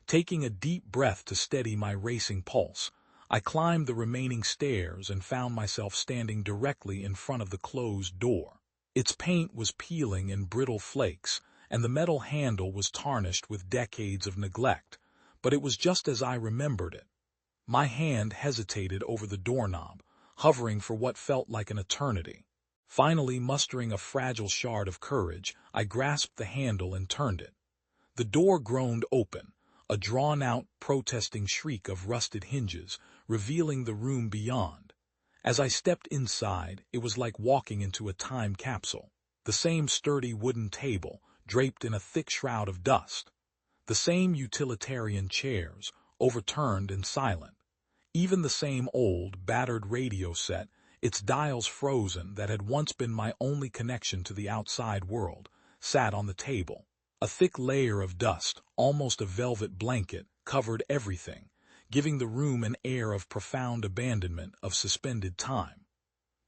Taking a deep breath to steady my racing pulse, I climbed the remaining stairs and found myself standing directly in front of the closed door. Its paint was peeling in brittle flakes, and the metal handle was tarnished with decades of neglect, but it was just as I remembered it. My hand hesitated over the doorknob, hovering for what felt like an eternity. Finally, mustering a fragile shard of courage, I grasped the handle and turned it. The door groaned open, a drawn-out, protesting shriek of rusted hinges, revealing the room beyond. As I stepped inside, it was like walking into a time capsule. The same sturdy wooden table, draped in a thick shroud of dust. The same utilitarian chairs, overturned and silent. Even the same old, battered radio set, its dials frozen, that had once been my only connection to the outside world, sat on the table. A thick layer of dust, almost a velvet blanket, covered everything, giving the room an air of profound abandonment, of suspended time.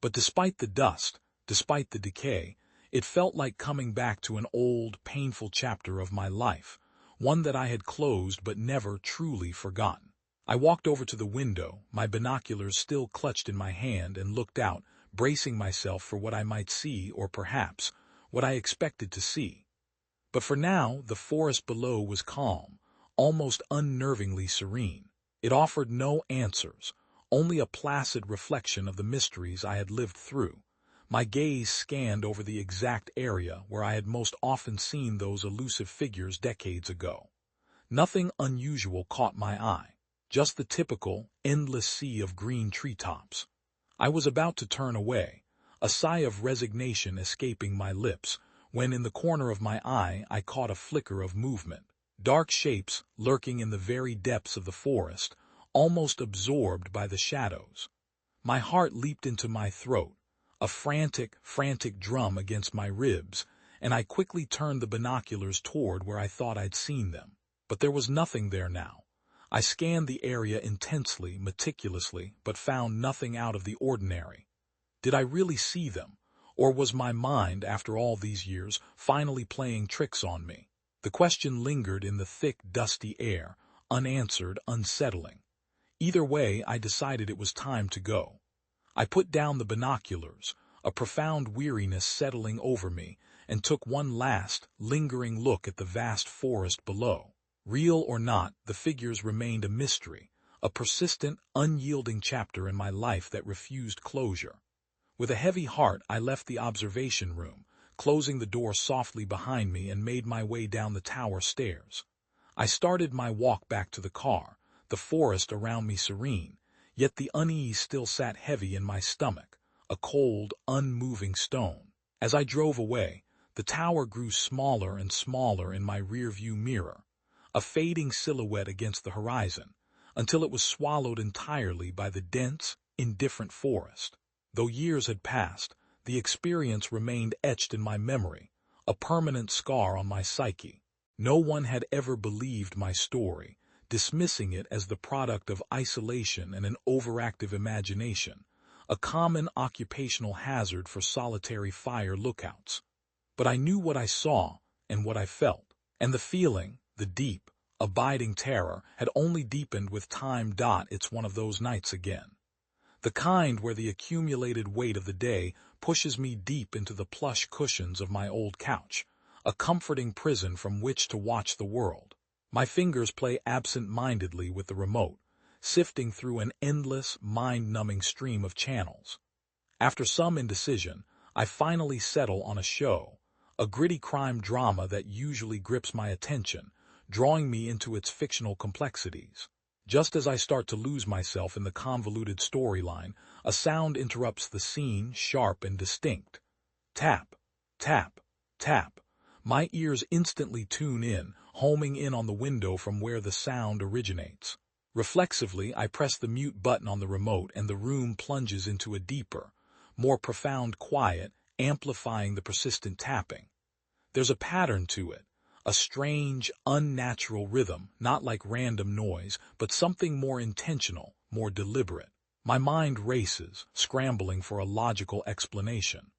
But despite the dust, despite the decay, it felt like coming back to an old, painful chapter of my life, one that I had closed but never truly forgotten. I walked over to the window, my binoculars still clutched in my hand, and looked out, bracing myself for what I might see, or perhaps what I expected to see. But for now, the forest below was calm, almost unnervingly serene. It offered no answers, only a placid reflection of the mysteries I had lived through. My gaze scanned over the exact area where I had most often seen those elusive figures decades ago. Nothing unusual caught my eye, just the typical, endless sea of green treetops. I was about to turn away, a sigh of resignation escaping my lips, when in the corner of my eye I caught a flicker of movement. Dark shapes lurking in the very depths of the forest, almost absorbed by the shadows. My heart leaped into my throat, a frantic drum against my ribs, and I quickly turned the binoculars toward where I thought I'd seen them. But there was nothing there now. I scanned the area intensely, meticulously, but found nothing out of the ordinary. Did I really see them? Or was my mind, after all these years, finally playing tricks on me? The question lingered in the thick, dusty air, unanswered, unsettling. Either way, I decided it was time to go. I put down the binoculars, a profound weariness settling over me, and took one last, lingering look at the vast forest below. Real or not, the figures remained a mystery, a persistent, unyielding chapter in my life that refused closure. With a heavy heart, I left the observation room, closing the door softly behind me, and made my way down the tower stairs. I started my walk back to the car, the forest around me serene, yet the unease still sat heavy in my stomach, a cold, unmoving stone. As I drove away, the tower grew smaller and smaller in my rearview mirror, a fading silhouette against the horizon, until it was swallowed entirely by the dense, indifferent forest. Though years had passed, the experience remained etched in my memory, a permanent scar on my psyche. No one had ever believed my story, dismissing it as the product of isolation and an overactive imagination, a common occupational hazard for solitary fire lookouts. But I knew what I saw and what I felt, and the feeling, the deep, abiding terror, had only deepened with time. It's one of those nights again. The kind where the accumulated weight of the day pushes me deep into the plush cushions of my old couch, a comforting prison from which to watch the world. My fingers play absent-mindedly with the remote, sifting through an endless, mind-numbing stream of channels. After some indecision, I finally settle on a show, a gritty crime drama that usually grips my attention, drawing me into its fictional complexities. Just as I start to lose myself in the convoluted storyline, a sound interrupts the scene, sharp and distinct. Tap, tap, tap. My ears instantly tune in, homing in on the window from where the sound originates. Reflexively, I press the mute button on the remote and the room plunges into a deeper, more profound quiet, amplifying the persistent tapping. There's a pattern to it, a strange, unnatural rhythm, not like random noise, but something more intentional, more deliberate. My mind races, scrambling for a logical explanation.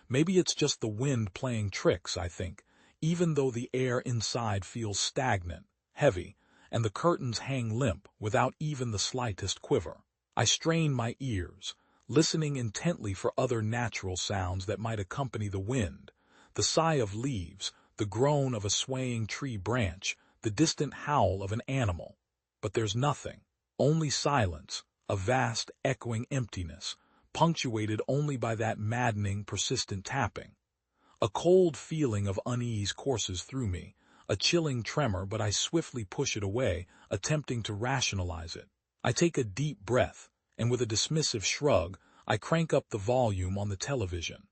Maybe it's just the wind playing tricks, I think, even though the air inside feels stagnant, heavy, and the curtains hang limp without even the slightest quiver. I strain my ears, listening intently for other natural sounds that might accompany the wind, the sigh of leaves, the groan of a swaying tree branch, the distant howl of an animal. But there's nothing, only silence, a vast, echoing emptiness, punctuated only by that maddening, persistent tapping. A cold feeling of unease courses through me, a chilling tremor, but I swiftly push it away, attempting to rationalize it. I take a deep breath, and with a dismissive shrug, I crank up the volume on the television.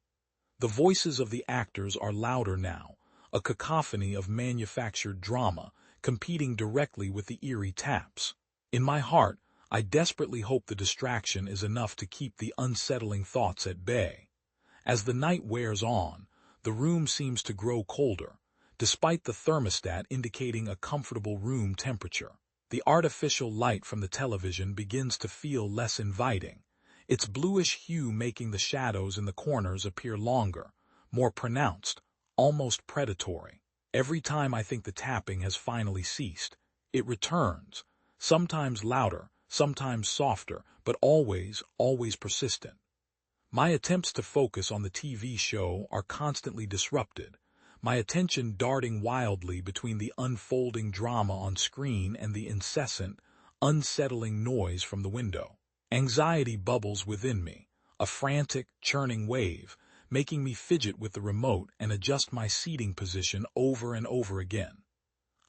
The voices of the actors are louder now, a cacophony of manufactured drama, competing directly with the eerie taps. In my heart, I desperately hope the distraction is enough to keep the unsettling thoughts at bay. As the night wears on, the room seems to grow colder, despite the thermostat indicating a comfortable room temperature. The artificial light from the television begins to feel less inviting, its bluish hue making the shadows in the corners appear longer, more pronounced, almost predatory. Every time I think the tapping has finally ceased, it returns, sometimes louder, sometimes softer, but always persistent. My attempts to focus on the TV show are constantly disrupted, my attention darting wildly between the unfolding drama on screen and the incessant, unsettling noise from the window. Anxiety bubbles within me, a frantic, churning wave, making me fidget with the remote and adjust my seating position over and over again.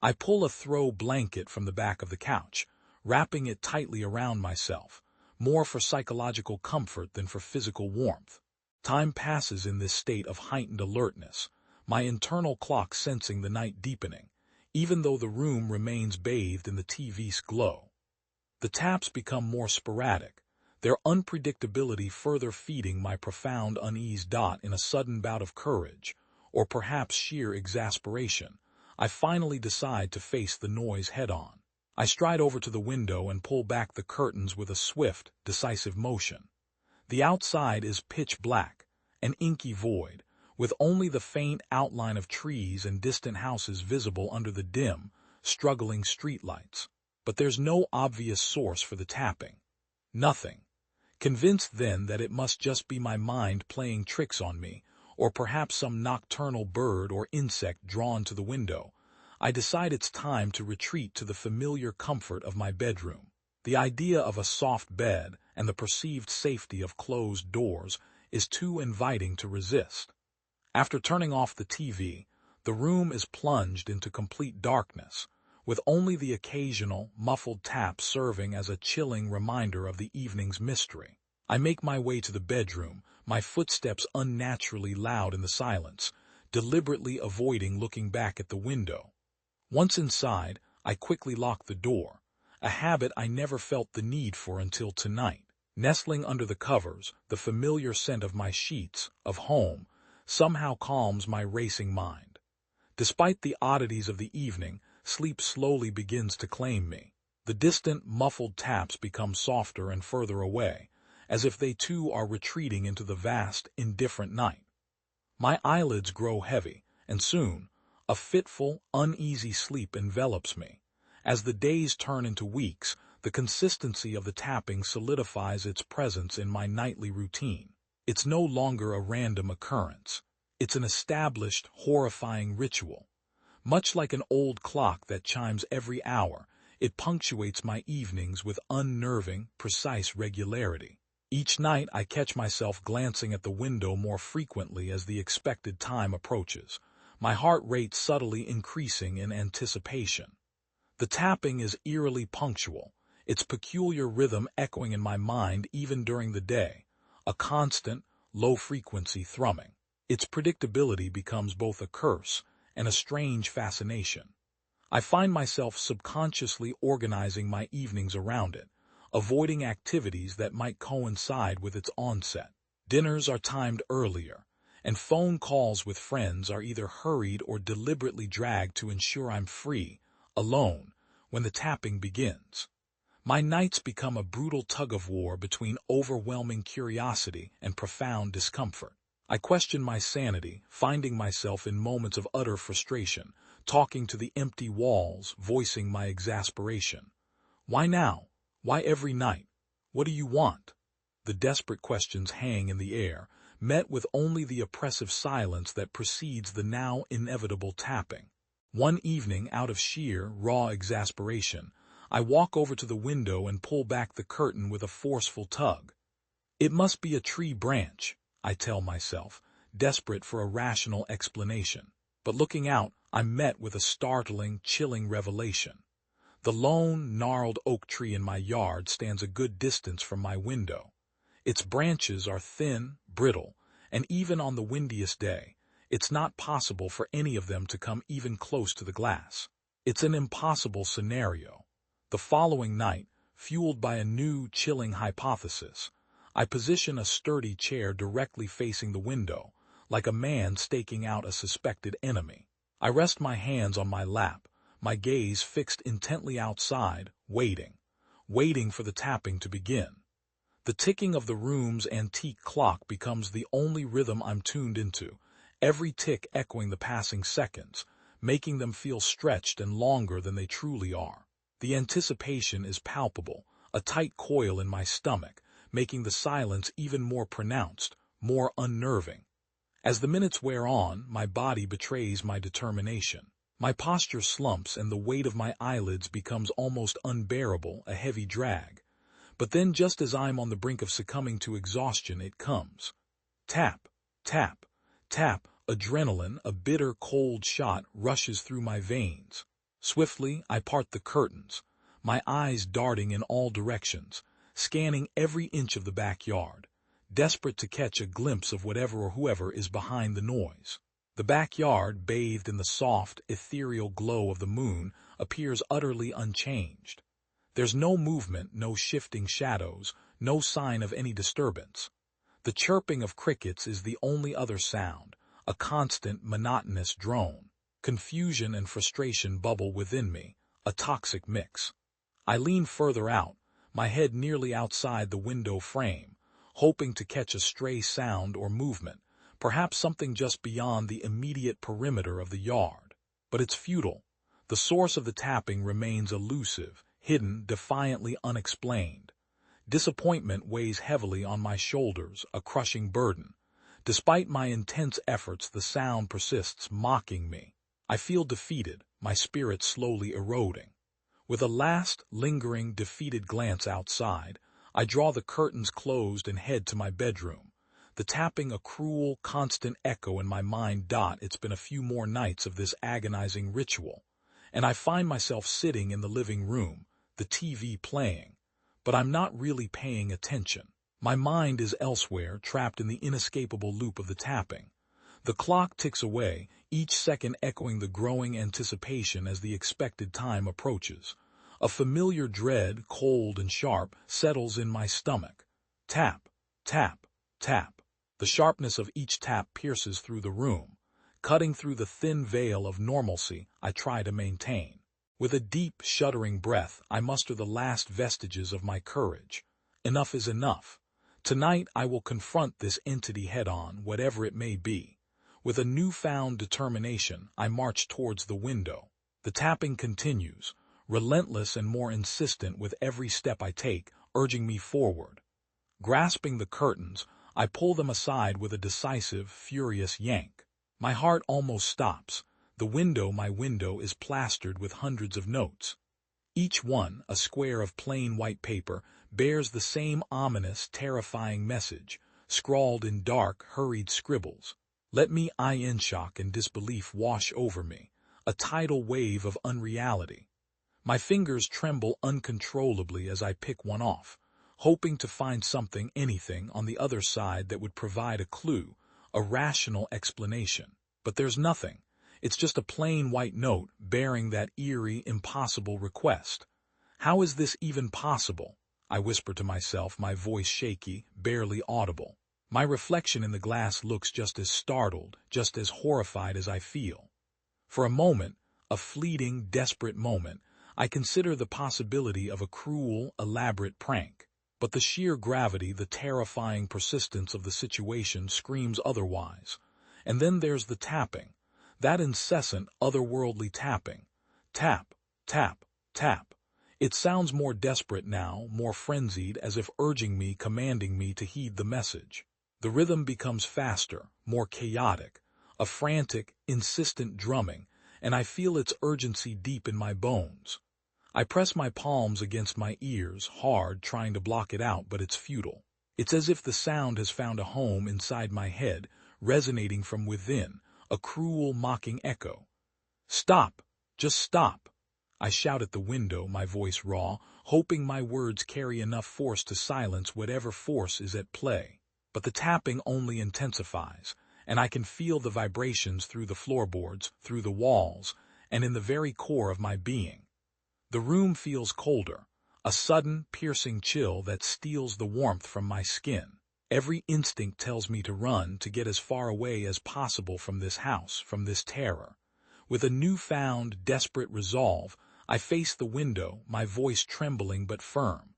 I pull a throw blanket from the back of the couch, wrapping it tightly around myself, more for psychological comfort than for physical warmth. Time passes in this state of heightened alertness, my internal clock sensing the night deepening, even though the room remains bathed in the TV's glow. The taps become more sporadic, their unpredictability further feeding my profound unease. In a sudden bout of courage, or perhaps sheer exasperation, I finally decide to face the noise head-on. I stride over to the window and pull back the curtains with a swift, decisive motion. The outside is pitch black, an inky void, with only the faint outline of trees and distant houses visible under the dim, struggling streetlights. But there's no obvious source for the tapping. Nothing. Convinced then that it must just be my mind playing tricks on me, or perhaps some nocturnal bird or insect drawn to the window, I decide it's time to retreat to the familiar comfort of my bedroom. The idea of a soft bed and the perceived safety of closed doors is too inviting to resist. After turning off the TV, the room is plunged into complete darkness, with only the occasional, muffled tap serving as a chilling reminder of the evening's mystery. I make my way to the bedroom, my footsteps unnaturally loud in the silence, deliberately avoiding looking back at the window. Once inside, I quickly lock the door, a habit I never felt the need for until tonight. Nestling under the covers, the familiar scent of my sheets, of home, somehow calms my racing mind. Despite the oddities of the evening, sleep slowly begins to claim me. The distant, muffled taps become softer and further away, as if they too are retreating into the vast, indifferent night. My eyelids grow heavy, and soon, a fitful, uneasy sleep envelops me. As the days turn into weeks, the consistency of the tapping solidifies its presence in my nightly routine. It's no longer a random occurrence. It's an established, horrifying ritual. Much like an old clock that chimes every hour, it punctuates my evenings with unnerving, precise regularity. Each night I catch myself glancing at the window more frequently as the expected time approaches, my heart rate subtly increasing in anticipation. The tapping is eerily punctual, its peculiar rhythm echoing in my mind even during the day, a constant, low-frequency thrumming. Its predictability becomes both a curse and a strange fascination. I find myself subconsciously organizing my evenings around it, avoiding activities that might coincide with its onset. Dinners are timed earlier, and phone calls with friends are either hurried or deliberately dragged to ensure I'm free, alone, when the tapping begins. My nights become a brutal tug-of-war between overwhelming curiosity and profound discomfort. I question my sanity, finding myself in moments of utter frustration, talking to the empty walls, voicing my exasperation. Why now? Why every night? What do you want? The desperate questions hang in the air, met with only the oppressive silence that precedes the now inevitable tapping. One evening, out of sheer, raw exasperation, I walk over to the window and pull back the curtain with a forceful tug. It must be a tree branch, I tell myself, desperate for a rational explanation. But looking out, I'm met with a startling, chilling revelation. The lone, gnarled oak tree in my yard stands a good distance from my window. Its branches are thin, brittle, and even on the windiest day, it's not possible for any of them to come even close to the glass. It's an impossible scenario. The following night, fueled by a new, chilling hypothesis, I position a sturdy chair directly facing the window, like a man staking out a suspected enemy. I rest my hands on my lap, my gaze fixed intently outside, waiting for the tapping to begin. The ticking of the room's antique clock becomes the only rhythm I'm tuned into, every tick echoing the passing seconds, making them feel stretched and longer than they truly are. The anticipation is palpable, a tight coil in my stomach, making the silence even more pronounced, more unnerving. As the minutes wear on, my body betrays my determination. My posture slumps and the weight of my eyelids becomes almost unbearable, a heavy drag. But then just as I'm on the brink of succumbing to exhaustion, it comes. Tap, tap, tap, adrenaline, a bitter, cold shot, rushes through my veins. Swiftly, I part the curtains, my eyes darting in all directions, scanning every inch of the backyard, desperate to catch a glimpse of whatever or whoever is behind the noise. The backyard, bathed in the soft, ethereal glow of the moon, appears utterly unchanged. There's no movement, no shifting shadows, no sign of any disturbance. The chirping of crickets is the only other sound, a constant, monotonous drone. Confusion and frustration bubble within me, a toxic mix. I lean further out, my head nearly outside the window frame, hoping to catch a stray sound or movement, perhaps something just beyond the immediate perimeter of the yard. But it's futile. The source of the tapping remains elusive, hidden, defiantly unexplained. Disappointment weighs heavily on my shoulders, a crushing burden. Despite my intense efforts, the sound persists, mocking me. I feel defeated, my spirit slowly eroding. With a last, lingering, defeated glance outside, I draw the curtains closed and head to my bedroom. The tapping a cruel, constant echo in my mind. It's been a few more nights of this agonizing ritual, and I find myself sitting in the living room, the TV playing. But I'm not really paying attention. My mind is elsewhere, trapped in the inescapable loop of the tapping. The clock ticks away, each second echoing the growing anticipation as the expected time approaches. A familiar dread, cold and sharp, settles in my stomach. Tap, tap, tap. The sharpness of each tap pierces through the room, cutting through the thin veil of normalcy I try to maintain. With a deep, shuddering breath, I muster the last vestiges of my courage. Enough is enough. Tonight I will confront this entity head-on, whatever it may be. With a newfound determination, I march towards the window. The tapping continues, relentless and more insistent with every step I take, urging me forward. Grasping the curtains, I pull them aside with a decisive, furious yank. My heart almost stops. My window is plastered with hundreds of notes. Each one, a square of plain white paper, bears the same ominous, terrifying message, scrawled in dark, hurried scribbles. Let me in shock and disbelief wash over me, a tidal wave of unreality. My fingers tremble uncontrollably as I pick one off, hoping to find something, anything, on the other side that would provide a clue, a rational explanation. But there's nothing. It's just a plain white note bearing that eerie, impossible request. How is this even possible? I whisper to myself, my voice shaky, barely audible. My reflection in the glass looks just as startled, just as horrified as I feel. For a moment, a fleeting, desperate moment, I consider the possibility of a cruel, elaborate prank. But the sheer gravity, the terrifying persistence of the situation screams otherwise. And then there's the tapping. That incessant, otherworldly tapping. Tap, tap, tap. It sounds more desperate now, more frenzied, as if urging me, commanding me to heed the message. The rhythm becomes faster, more chaotic, a frantic, insistent drumming, and I feel its urgency deep in my bones. I press my palms against my ears, hard, trying to block it out, but it's futile. It's as if the sound has found a home inside my head, resonating from within, a cruel, mocking echo. Stop! Just stop! I shout at the window, my voice raw, hoping my words carry enough force to silence whatever force is at play. But the tapping only intensifies, and I can feel the vibrations through the floorboards, through the walls, and in the very core of my being. The room feels colder, a sudden, piercing chill that steals the warmth from my skin. Every instinct tells me to run, to get as far away as possible from this house, from this terror. With a newfound, desperate resolve, I face the window, my voice trembling but firm.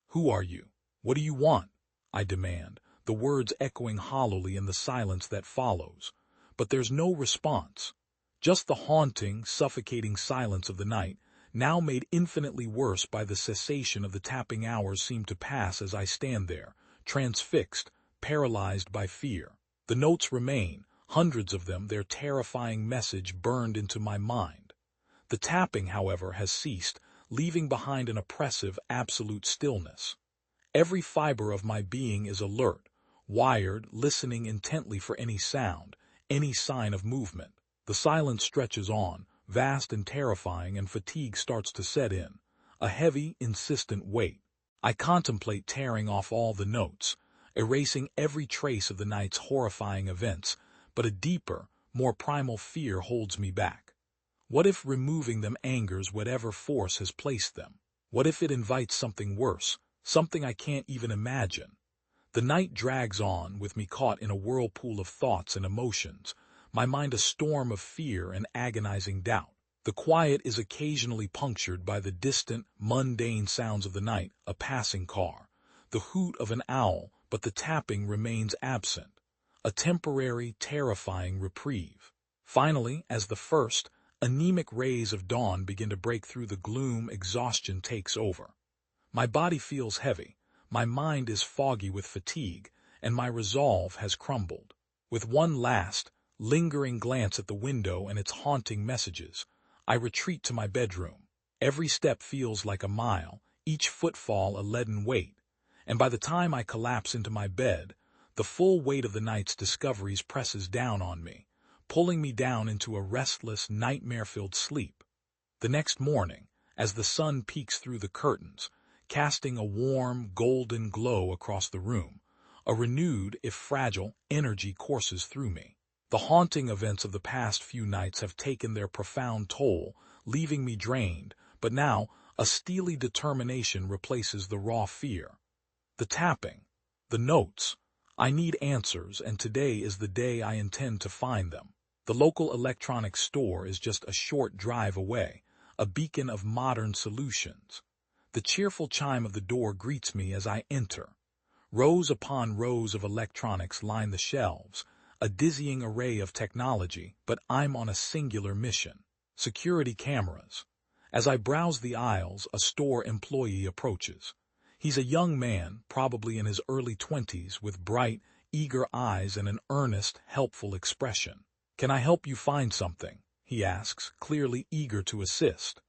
Who are you? What do you want? I demand, the words echoing hollowly in the silence that follows. But there's no response. Just the haunting, suffocating silence of the night, now made infinitely worse by the cessation of the tapping. Hours seem to pass as I stand there, transfixed, paralyzed by fear. The notes remain, hundreds of them, their terrifying message burned into my mind. The tapping, however, has ceased, leaving behind an oppressive, absolute stillness. Every fiber of my being is alert, wired, listening intently for any sound, any sign of movement. The silence stretches on, vast and terrifying, and fatigue starts to set in, a heavy, insistent weight. I contemplate tearing off all the notes, erasing every trace of the night's horrifying events, but a deeper, more primal fear holds me back. What if removing them angers whatever force has placed them? What if it invites something worse, something I can't even imagine? The night drags on, with me caught in a whirlpool of thoughts and emotions, my mind a storm of fear and agonizing doubt. The quiet is occasionally punctured by the distant, mundane sounds of the night, a passing car, the hoot of an owl, but the tapping remains absent, a temporary, terrifying reprieve. Finally, as the first, anemic rays of dawn begin to break through the gloom, exhaustion takes over. My body feels heavy, my mind is foggy with fatigue, and my resolve has crumbled. With one last, lingering glance at the window and its haunting messages, I retreat to my bedroom. Every step feels like a mile, each footfall a leaden weight, and by the time I collapse into my bed, the full weight of the night's discoveries presses down on me, pulling me down into a restless, nightmare-filled sleep. The next morning, as the sun peeks through the curtains, casting a warm, golden glow across the room, a renewed, if fragile, energy courses through me. The haunting events of the past few nights have taken their profound toll, leaving me drained, but now a steely determination replaces the raw fear. The tapping, the notes. I need answers, and today is the day I intend to find them. The local electronics store is just a short drive away, a beacon of modern solutions. The cheerful chime of the door greets me as I enter. Rows upon rows of electronics line the shelves, a dizzying array of technology, but I'm on a singular mission. Security cameras. As I browse the aisles, a store employee approaches. He's a young man, probably in his early 20s, with bright, eager eyes and an earnest, helpful expression. "Can I help you find something?" he asks, clearly eager to assist.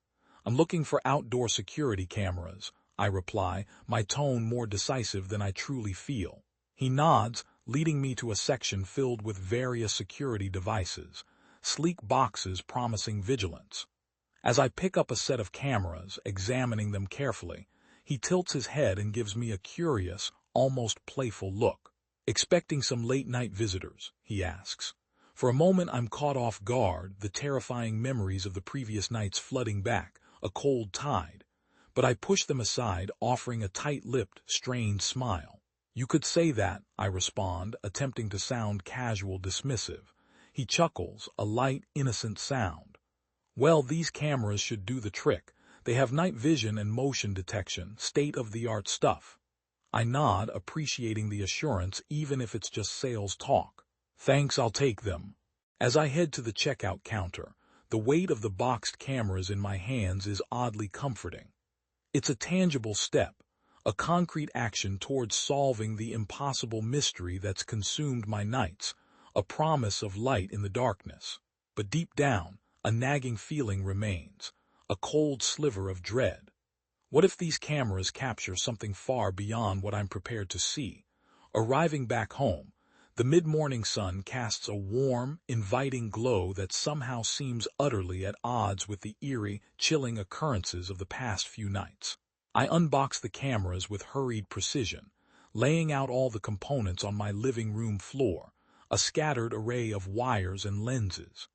"I'm looking for outdoor security cameras," I reply, my tone more decisive than I truly feel. He nods, leading me to a section filled with various security devices, sleek boxes promising vigilance. As I pick up a set of cameras, examining them carefully, he tilts his head and gives me a curious, almost playful look. "Expecting some late-night visitors?" he asks. For a moment I'm caught off guard, the terrifying memories of the previous nights flooding back, a cold tide. But I push them aside, offering a tight-lipped, strained smile. "You could say that," I respond, attempting to sound casual, dismissive. He chuckles, a light, innocent sound. "Well, these cameras should do the trick. They have night vision and motion detection, state-of-the-art stuff." I nod, appreciating the assurance, even if it's just sales talk. "Thanks, I'll take them." As I head to the checkout counter, the weight of the boxed cameras in my hands is oddly comforting. It's a tangible step, a concrete action towards solving the impossible mystery that's consumed my nights, a promise of light in the darkness. But deep down, a nagging feeling remains, a cold sliver of dread. What if these cameras capture something far beyond what I'm prepared to see? Arriving back home, the mid-morning sun casts a warm, inviting glow that somehow seems utterly at odds with the eerie, chilling occurrences of the past few nights. I unbox the cameras with hurried precision, laying out all the components on my living room floor, a scattered array of wires and lenses.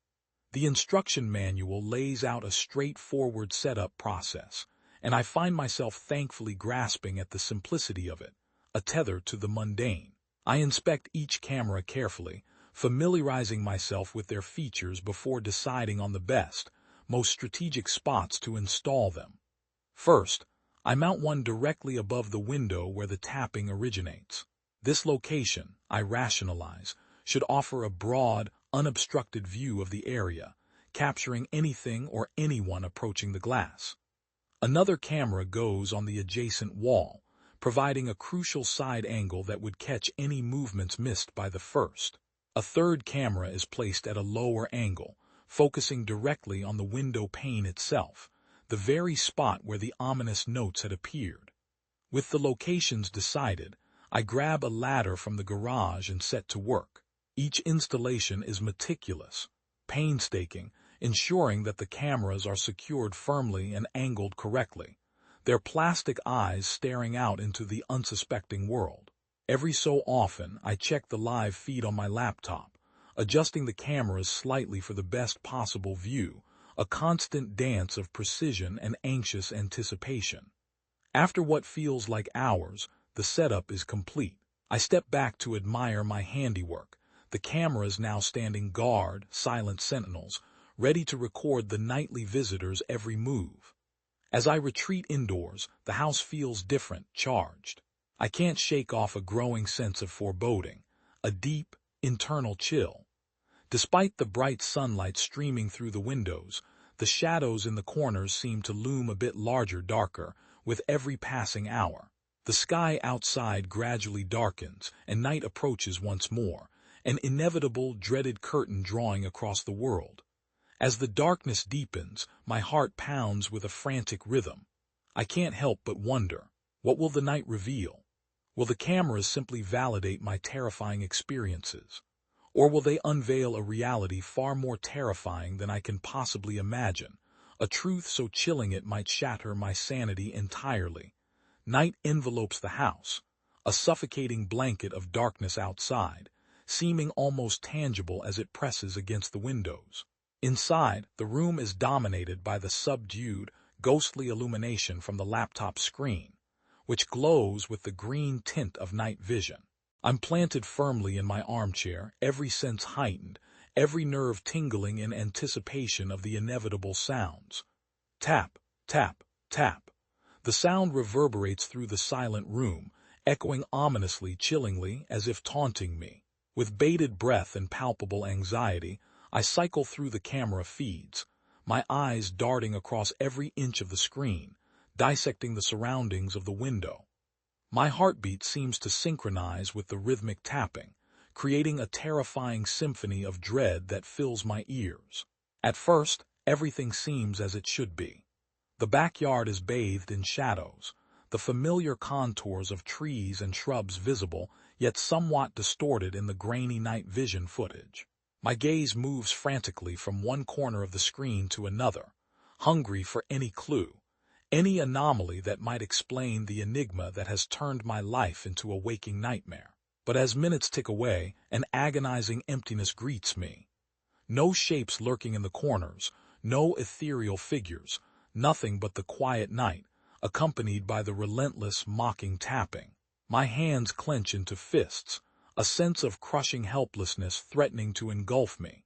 The instruction manual lays out a straightforward setup process, and I find myself thankfully grasping at the simplicity of it, a tether to the mundane. I inspect each camera carefully, familiarizing myself with their features before deciding on the best, most strategic spots to install them. First, I mount one directly above the window where the tapping originates. This location, I rationalize, should offer a broad, unobstructed view of the area, capturing anything or anyone approaching the glass. Another camera goes on the adjacent wall, providing a crucial side angle that would catch any movements missed by the first. A third camera is placed at a lower angle, focusing directly on the window pane itself, the very spot where the ominous notes had appeared. With the locations decided, I grab a ladder from the garage and set to work. Each installation is meticulous, painstaking, ensuring that the cameras are secured firmly and angled correctly, their plastic eyes staring out into the unsuspecting world. Every so often, I check the live feed on my laptop, adjusting the cameras slightly for the best possible view, a constant dance of precision and anxious anticipation. After what feels like hours, the setup is complete. I step back to admire my handiwork, the cameras now standing guard, silent sentinels, ready to record the nightly visitors' every move. As I retreat indoors, the house feels different, charged. I can't shake off a growing sense of foreboding, a deep, internal chill. Despite the bright sunlight streaming through the windows, the shadows in the corners seem to loom a bit larger, darker, with every passing hour. The sky outside gradually darkens, and night approaches once more, an inevitable, dreaded curtain drawing across the world. As the darkness deepens, my heart pounds with a frantic rhythm. I can't help but wonder, what will the night reveal? Will the cameras simply validate my terrifying experiences? Or will they unveil a reality far more terrifying than I can possibly imagine, a truth so chilling it might shatter my sanity entirely? Night envelopes the house, a suffocating blanket of darkness outside, seeming almost tangible as it presses against the windows. Inside, the room is dominated by the subdued, ghostly illumination from the laptop screen, which glows with the green tint of night vision. I'm planted firmly in my armchair, every sense heightened, every nerve tingling in anticipation of the inevitable sounds. Tap, tap, tap. The sound reverberates through the silent room, echoing ominously, chillingly, as if taunting me. With bated breath and palpable anxiety, I cycle through the camera feeds, my eyes darting across every inch of the screen, dissecting the surroundings of the window. My heartbeat seems to synchronize with the rhythmic tapping, creating a terrifying symphony of dread that fills my ears. At first, everything seems as it should be. The backyard is bathed in shadows, the familiar contours of trees and shrubs visible, yet somewhat distorted in the grainy night vision footage. My gaze moves frantically from one corner of the screen to another, hungry for any clue, any anomaly that might explain the enigma that has turned my life into a waking nightmare. But as minutes tick away, an agonizing emptiness greets me. No shapes lurking in the corners, no ethereal figures, nothing but the quiet night, accompanied by the relentless, mocking tapping. My hands clench into fists, a sense of crushing helplessness threatening to engulf me.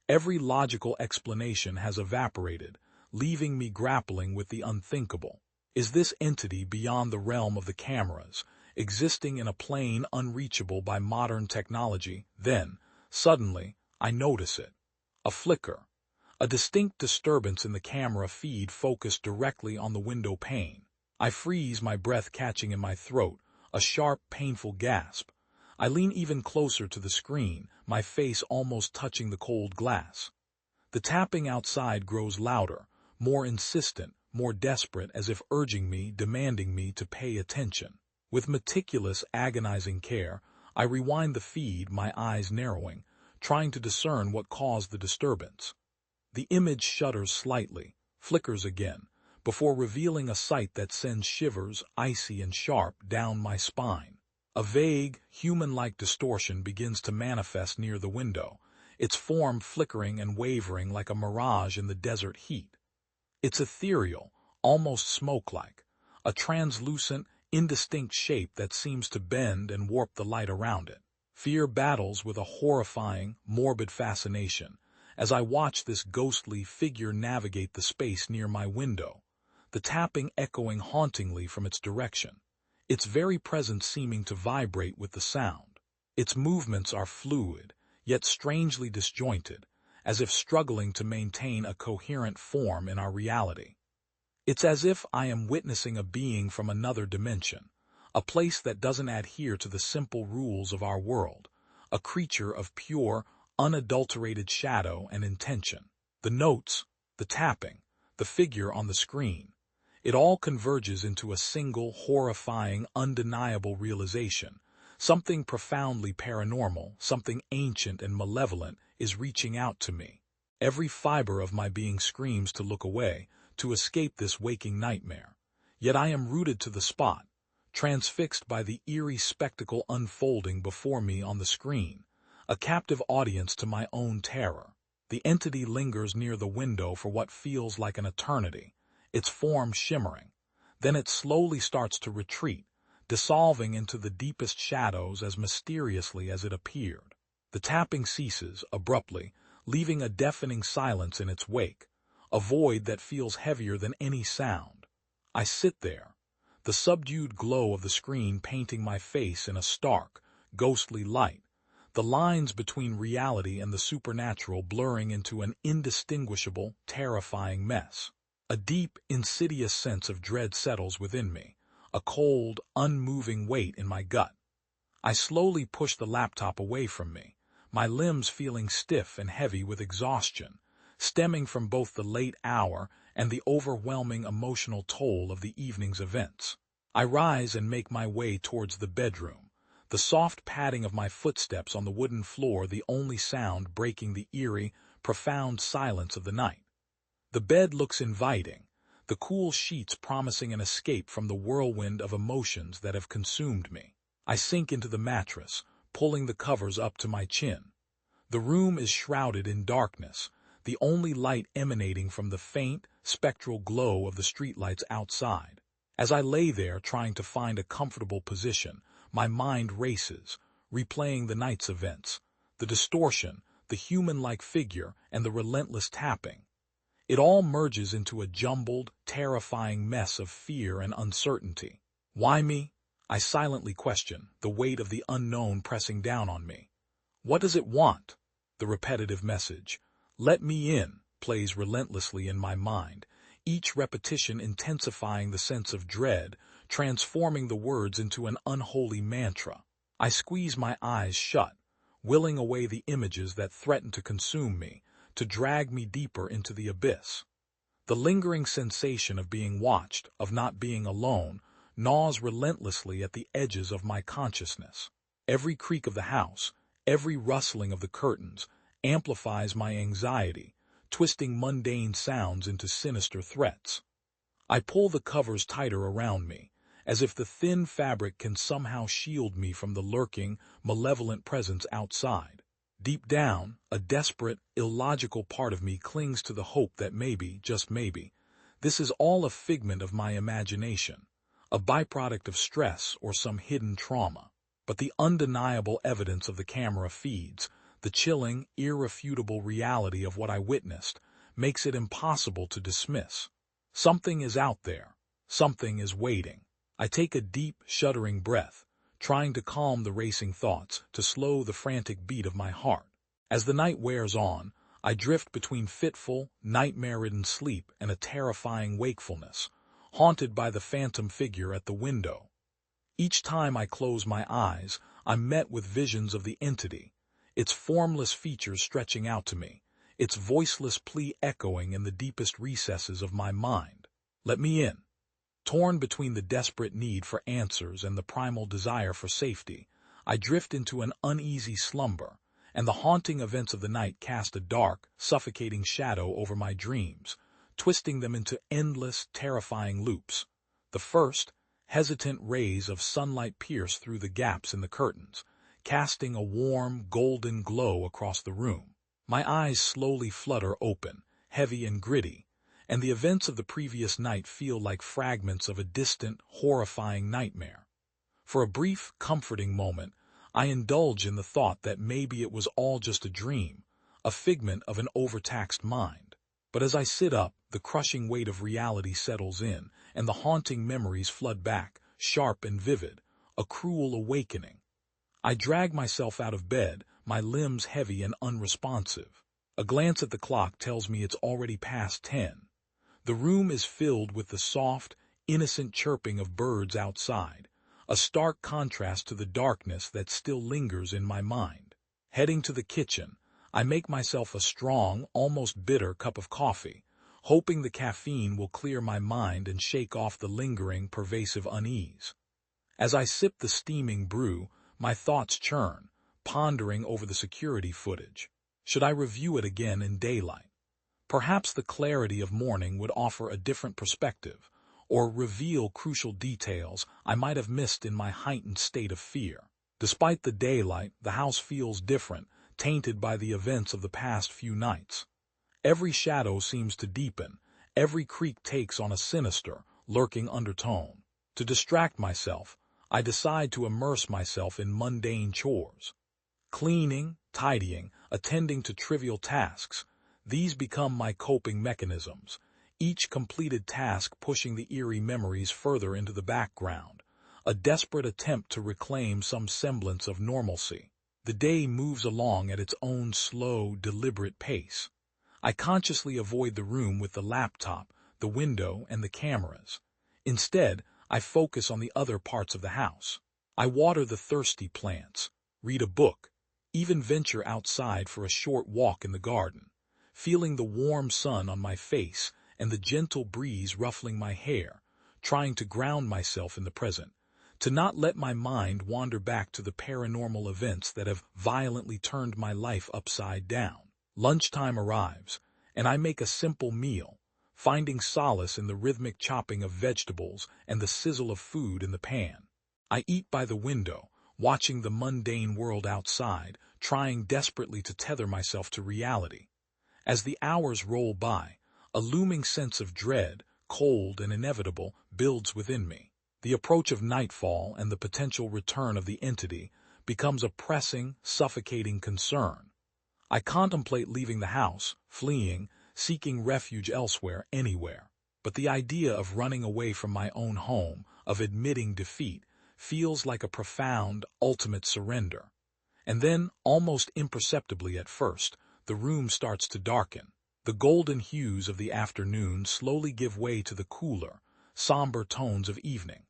Every logical explanation has evaporated, leaving me grappling with the unthinkable. Is this entity beyond the realm of the cameras, existing in a plane unreachable by modern technology? Then, suddenly, I notice it. A flicker. A distinct disturbance in the camera feed focused directly on the window pane. I freeze, my breath catching in my throat, a sharp, painful gasp. I lean even closer to the screen, my face almost touching the cold glass. The tapping outside grows louder, more insistent, more desperate, as if urging me, demanding me to pay attention. With meticulous, agonizing care, I rewind the feed, my eyes narrowing, trying to discern what caused the disturbance. The image shudders slightly, flickers again, before revealing a sight that sends shivers, icy and sharp, down my spine. A vague, human-like distortion begins to manifest near the window, its form flickering and wavering like a mirage in the desert heat. It's ethereal, almost smoke-like, a translucent, indistinct shape that seems to bend and warp the light around it. Fear battles with a horrifying, morbid fascination as I watch this ghostly figure navigate the space near my window, the tapping echoing hauntingly from its direction, its very presence seeming to vibrate with the sound. Its movements are fluid, yet strangely disjointed, as if struggling to maintain a coherent form in our reality. It's as if I am witnessing a being from another dimension, a place that doesn't adhere to the simple rules of our world, a creature of pure, unadulterated shadow and intention. The notes, the tapping, the figure on the screen, it all converges into a single, horrifying, undeniable realization. Something profoundly paranormal, something ancient and malevolent is reaching out to me. Every fiber of my being screams to look away, to escape this waking nightmare. Yet I am rooted to the spot, transfixed by the eerie spectacle unfolding before me on the screen, a captive audience to my own terror. The entity lingers near the window for what feels like an eternity, its form shimmering. Then it slowly starts to retreat, dissolving into the deepest shadows as mysteriously as it appeared. The tapping ceases, abruptly, leaving a deafening silence in its wake, a void that feels heavier than any sound. I sit there, the subdued glow of the screen painting my face in a stark, ghostly light, the lines between reality and the supernatural blurring into an indistinguishable, terrifying mess. A deep, insidious sense of dread settles within me, a cold, unmoving weight in my gut. I slowly push the laptop away from me, my limbs feeling stiff and heavy with exhaustion, stemming from both the late hour and the overwhelming emotional toll of the evening's events. I rise and make my way towards the bedroom, the soft padding of my footsteps on the wooden floor the only sound breaking the eerie, profound silence of the night. The bed looks inviting, the cool sheets promising an escape from the whirlwind of emotions that have consumed me. I sink into the mattress, pulling the covers up to my chin. The room is shrouded in darkness, the only light emanating from the faint, spectral glow of the streetlights outside. As I lay there trying to find a comfortable position, my mind races, replaying the night's events, the distortion, the human-like figure, and the relentless tapping. It all merges into a jumbled, terrifying mess of fear and uncertainty. Why me? I silently question, the weight of the unknown pressing down on me. What does it want? The repetitive message, "Let me in," plays relentlessly in my mind, each repetition intensifying the sense of dread, transforming the words into an unholy mantra. I squeeze my eyes shut, willing away the images that threaten to consume me, to drag me deeper into the abyss. The lingering sensation of being watched, of not being alone, gnaws relentlessly at the edges of my consciousness. Every creak of the house, every rustling of the curtains, amplifies my anxiety, twisting mundane sounds into sinister threats. I pull the covers tighter around me, as if the thin fabric can somehow shield me from the lurking, malevolent presence outside. Deep down, a desperate, illogical part of me clings to the hope that maybe, just maybe, this is all a figment of my imagination, a byproduct of stress or some hidden trauma. But the undeniable evidence of the camera feeds, the chilling, irrefutable reality of what I witnessed, makes it impossible to dismiss. Something is out there. Something is waiting. I take a deep, shuddering breath, trying to calm the racing thoughts, to slow the frantic beat of my heart. As the night wears on, I drift between fitful, nightmare-ridden sleep and a terrifying wakefulness, haunted by the phantom figure at the window. Each time I close my eyes, I'm met with visions of the entity, its formless features stretching out to me, its voiceless plea echoing in the deepest recesses of my mind. Let me in. Torn between the desperate need for answers and the primal desire for safety, I drift into an uneasy slumber, and the haunting events of the night cast a dark, suffocating shadow over my dreams, twisting them into endless, terrifying loops. The first, hesitant rays of sunlight pierce through the gaps in the curtains, casting a warm, golden glow across the room. My eyes slowly flutter open, heavy and gritty, and the events of the previous night feel like fragments of a distant, horrifying nightmare. For a brief, comforting moment, I indulge in the thought that maybe it was all just a dream, a figment of an overtaxed mind. But as I sit up, the crushing weight of reality settles in, and the haunting memories flood back, sharp and vivid, a cruel awakening. I drag myself out of bed, my limbs heavy and unresponsive. A glance at the clock tells me it's already past 10. The room is filled with the soft, innocent chirping of birds outside, a stark contrast to the darkness that still lingers in my mind. Heading to the kitchen, I make myself a strong, almost bitter cup of coffee, hoping the caffeine will clear my mind and shake off the lingering, pervasive unease. As I sip the steaming brew, my thoughts churn, pondering over the security footage. Should I review it again in daylight? Perhaps the clarity of morning would offer a different perspective, or reveal crucial details I might have missed in my heightened state of fear. Despite the daylight, the house feels different, tainted by the events of the past few nights. Every shadow seems to deepen, every creak takes on a sinister, lurking undertone. To distract myself, I decide to immerse myself in mundane chores. Cleaning, tidying, attending to trivial tasks, these become my coping mechanisms, each completed task pushing the eerie memories further into the background, a desperate attempt to reclaim some semblance of normalcy. The day moves along at its own slow, deliberate pace. I consciously avoid the room with the laptop, the window, and the cameras. Instead, I focus on the other parts of the house. I water the thirsty plants, read a book, even venture outside for a short walk in the garden, feeling the warm sun on my face and the gentle breeze ruffling my hair, trying to ground myself in the present, to not let my mind wander back to the paranormal events that have violently turned my life upside down. Lunchtime arrives, and I make a simple meal, finding solace in the rhythmic chopping of vegetables and the sizzle of food in the pan. I eat by the window, watching the mundane world outside, trying desperately to tether myself to reality. As the hours roll by, a looming sense of dread, cold and inevitable, builds within me. The approach of nightfall and the potential return of the entity becomes a pressing, suffocating concern. I contemplate leaving the house, fleeing, seeking refuge elsewhere, anywhere. But the idea of running away from my own home, of admitting defeat, feels like a profound, ultimate surrender. And then, almost imperceptibly at first, the room starts to darken. The golden hues of the afternoon slowly give way to the cooler, somber tones of evening.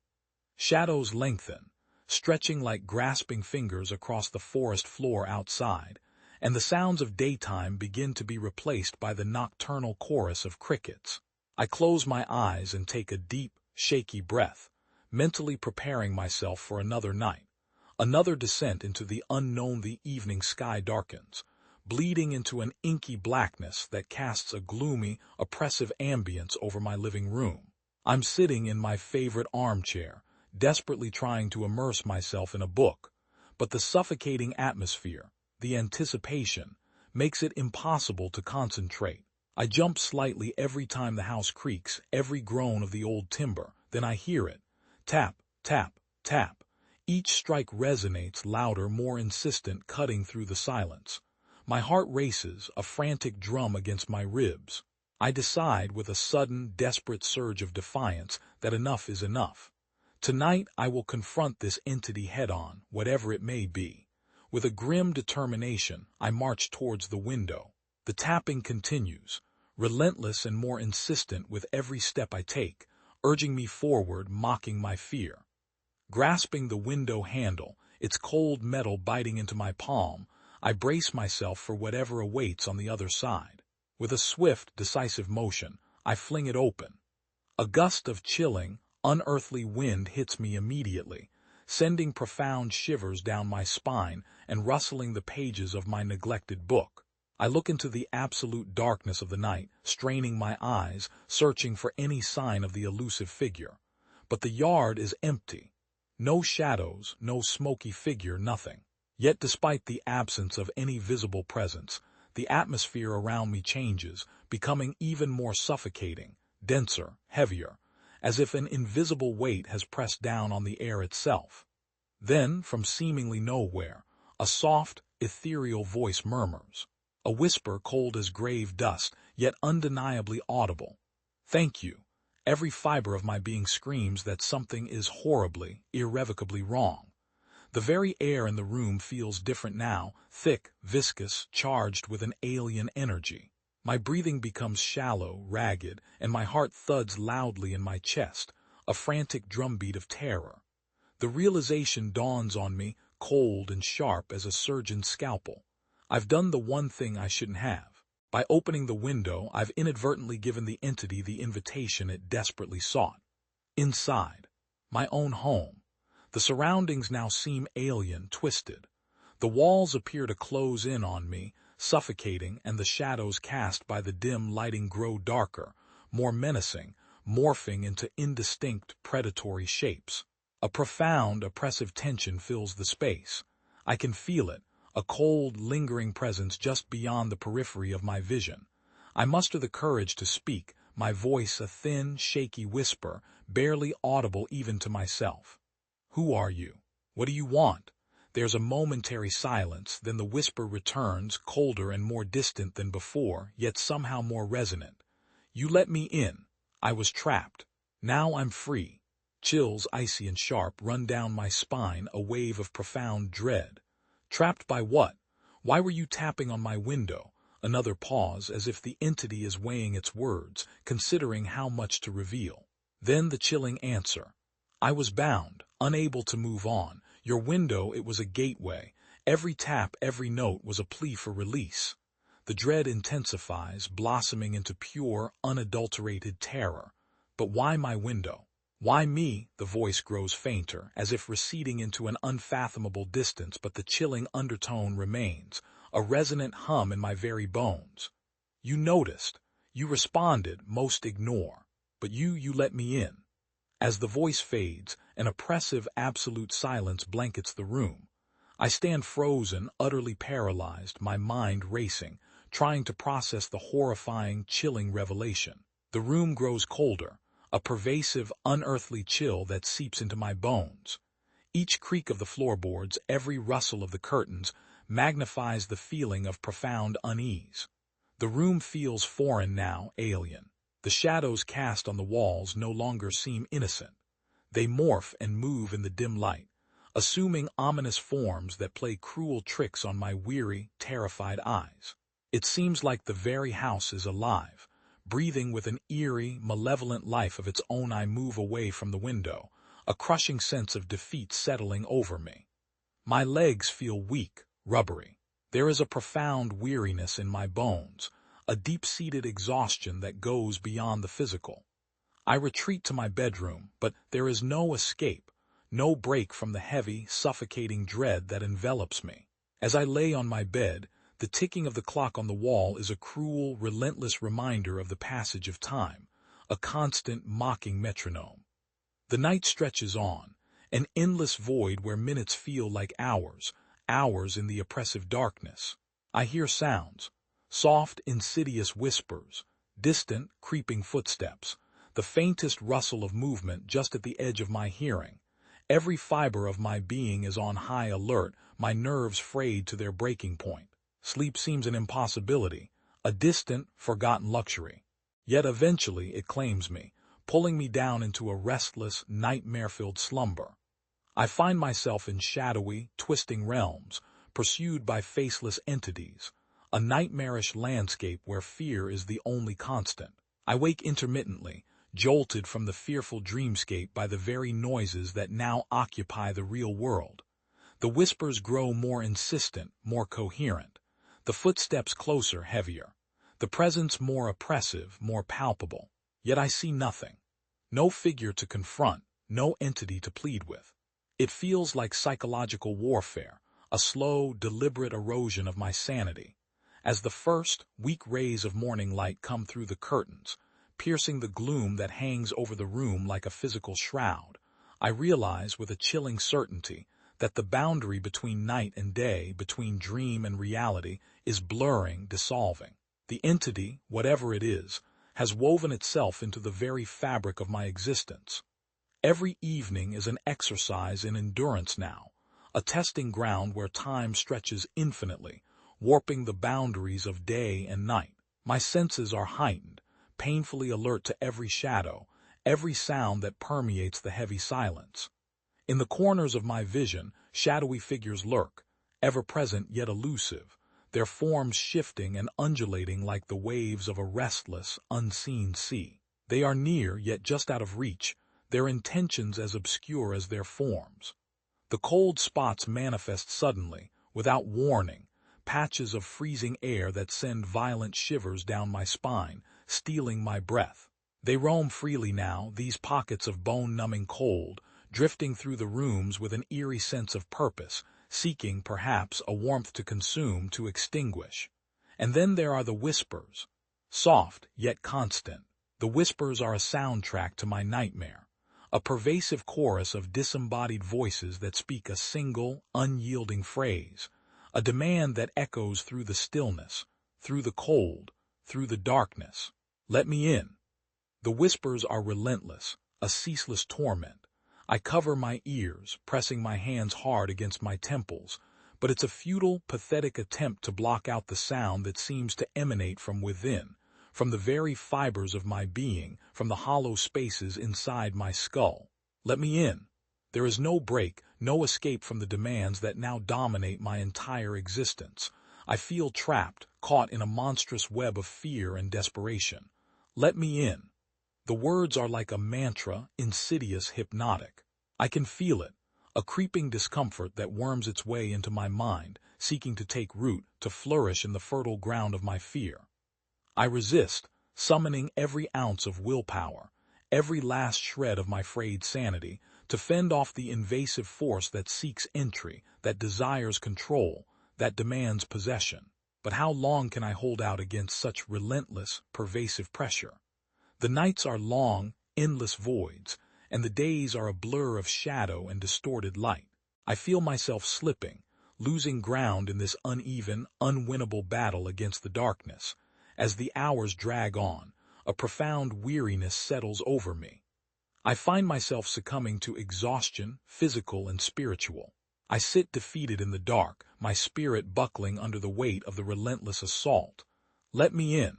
Shadows lengthen, stretching like grasping fingers across the forest floor outside, and the sounds of daytime begin to be replaced by the nocturnal chorus of crickets. I close my eyes and take a deep, shaky breath, mentally preparing myself for another night, another descent into the unknown. The evening sky darkens, bleeding into an inky blackness that casts a gloomy, oppressive ambience over my living room. I'm sitting in my favorite armchair, desperately trying to immerse myself in a book, but the suffocating atmosphere, the anticipation, makes it impossible to concentrate. I jump slightly every time the house creaks, every groan of the old timber, then I hear it. Tap, tap, tap. Each strike resonates louder, more insistent, cutting through the silence. My heart races, a frantic drum against my ribs. I decide with a sudden, desperate surge of defiance that enough is enough. Tonight I will confront this entity head-on, whatever it may be. With a grim determination, I march towards the window. The tapping continues, relentless and more insistent with every step I take, urging me forward, mocking my fear. Grasping the window handle, its cold metal biting into my palm, I brace myself for whatever awaits on the other side. With a swift, decisive motion, I fling it open. A gust of chilling, unearthly wind hits me immediately, sending profound shivers down my spine and rustling the pages of my neglected book. I look into the absolute darkness of the night, straining my eyes, searching for any sign of the elusive figure. But the yard is empty. No shadows, no smoky figure, nothing. Yet despite the absence of any visible presence, the atmosphere around me changes, becoming even more suffocating, denser, heavier, as if an invisible weight has pressed down on the air itself. Then, from seemingly nowhere, a soft, ethereal voice murmurs. A whisper cold as grave dust, yet undeniably audible. "Thank you." Every fiber of my being screams that something is horribly, irrevocably wrong. The very air in the room feels different now, thick, viscous, charged with an alien energy. My breathing becomes shallow, ragged, and my heart thuds loudly in my chest, a frantic drumbeat of terror. The realization dawns on me, cold and sharp as a surgeon's scalpel. I've done the one thing I shouldn't have. By opening the window, I've inadvertently given the entity the invitation it desperately sought. Inside, my own home, the surroundings now seem alien, twisted. The walls appear to close in on me, suffocating, and the shadows cast by the dim lighting grow darker, more menacing, morphing into indistinct, predatory shapes. A profound, oppressive tension fills the space. I can feel it, a cold, lingering presence just beyond the periphery of my vision. I muster the courage to speak, my voice a thin, shaky whisper, barely audible even to myself. "Who are you? What do you want?" There's a momentary silence, then the whisper returns, colder and more distant than before, yet somehow more resonant. "You let me in. I was trapped. Now I'm free." Chills, icy and sharp, run down my spine, a wave of profound dread. Trapped by what? Why were you tapping on my window? Another pause, as if the entity is weighing its words, considering how much to reveal. Then the chilling answer. "I was bound, unable to move on. Your window, it was a gateway. Every tap, every note was a plea for release." The dread intensifies, blossoming into pure, unadulterated terror. But why my window? Why me? The voice grows fainter, as if receding into an unfathomable distance, but the chilling undertone remains, a resonant hum in my very bones. "You noticed. You responded, most ignore. But you let me in." As the voice fades, an oppressive, absolute silence blankets the room. I stand frozen, utterly paralyzed, my mind racing, trying to process the horrifying, chilling revelation. The room grows colder, a pervasive, unearthly chill that seeps into my bones. Each creak of the floorboards, every rustle of the curtains, magnifies the feeling of profound unease. The room feels foreign now, alien. The shadows cast on the walls no longer seem innocent. They morph and move in the dim light, assuming ominous forms that play cruel tricks on my weary, terrified eyes. It seems like the very house is alive, breathing with an eerie, malevolent life of its own. I move away from the window, a crushing sense of defeat settling over me. My legs feel weak, rubbery. There is a profound weariness in my bones, a deep-seated exhaustion that goes beyond the physical. I retreat to my bedroom, but there is no escape, no break from the heavy, suffocating dread that envelops me. As I lay on my bed, The ticking of the clock on the wall is a cruel, relentless reminder of the passage of time, a constant, mocking metronome. The night stretches on, an endless void where minutes feel like hours, hours in the oppressive darkness. I hear sounds, soft, insidious whispers, distant, creeping footsteps, the faintest rustle of movement just at the edge of my hearing. Every fiber of my being is on high alert, my nerves frayed to their breaking point. Sleep seems an impossibility, a distant, forgotten luxury. Yet eventually it claims me, pulling me down into a restless, nightmare-filled slumber. I find myself in shadowy, twisting realms, pursued by faceless entities, a nightmarish landscape where fear is the only constant. I wake intermittently, jolted from the fearful dreamscape by the very noises that now occupy the real world. The whispers grow more insistent, more coherent, the footsteps closer, heavier, the presence more oppressive, more palpable. Yet I see nothing. No figure to confront, no entity to plead with. It feels like psychological warfare, a slow, deliberate erosion of my sanity. As the first, weak rays of morning light come through the curtains, piercing the gloom that hangs over the room like a physical shroud, I realize with a chilling certainty that the boundary between night and day, between dream and reality, is blurring, dissolving. The entity, whatever it is, has woven itself into the very fabric of my existence. Every evening is an exercise in endurance now, a testing ground where time stretches infinitely, warping the boundaries of day and night. My senses are heightened, painfully alert to every shadow, every sound that permeates the heavy silence. In the corners of my vision, shadowy figures lurk, ever-present yet elusive, their forms shifting and undulating like the waves of a restless, unseen sea. They are near, yet just out of reach, their intentions as obscure as their forms. The cold spots manifest suddenly, without warning, patches of freezing air that send violent shivers down my spine, stealing my breath. They roam freely now, these pockets of bone-numbing cold, drifting through the rooms with an eerie sense of purpose, seeking, perhaps, a warmth to consume, to extinguish. And then there are the whispers, soft yet constant. The whispers are a soundtrack to my nightmare, a pervasive chorus of disembodied voices that speak a single, unyielding phrase, a demand that echoes through the stillness, through the cold, through the darkness. Let me in. The whispers are relentless, a ceaseless torment. I cover my ears, pressing my hands hard against my temples, but it's a futile, pathetic attempt to block out the sound that seems to emanate from within, from the very fibers of my being, from the hollow spaces inside my skull. Let me in. There is no break, no escape from the demands that now dominate my entire existence. I feel trapped, caught in a monstrous web of fear and desperation. Let me in. The words are like a mantra, insidious, hypnotic. I can feel it, a creeping discomfort that worms its way into my mind, seeking to take root, to flourish in the fertile ground of my fear. I resist, summoning every ounce of willpower, every last shred of my frayed sanity, to fend off the invasive force that seeks entry, that desires control, that demands possession. But how long can I hold out against such relentless, pervasive pressure? The nights are long, endless voids, and the days are a blur of shadow and distorted light. I feel myself slipping, losing ground in this uneven, unwinnable battle against the darkness. As the hours drag on, a profound weariness settles over me. I find myself succumbing to exhaustion, physical and spiritual. I sit defeated in the dark, my spirit buckling under the weight of the relentless assault. Let me in.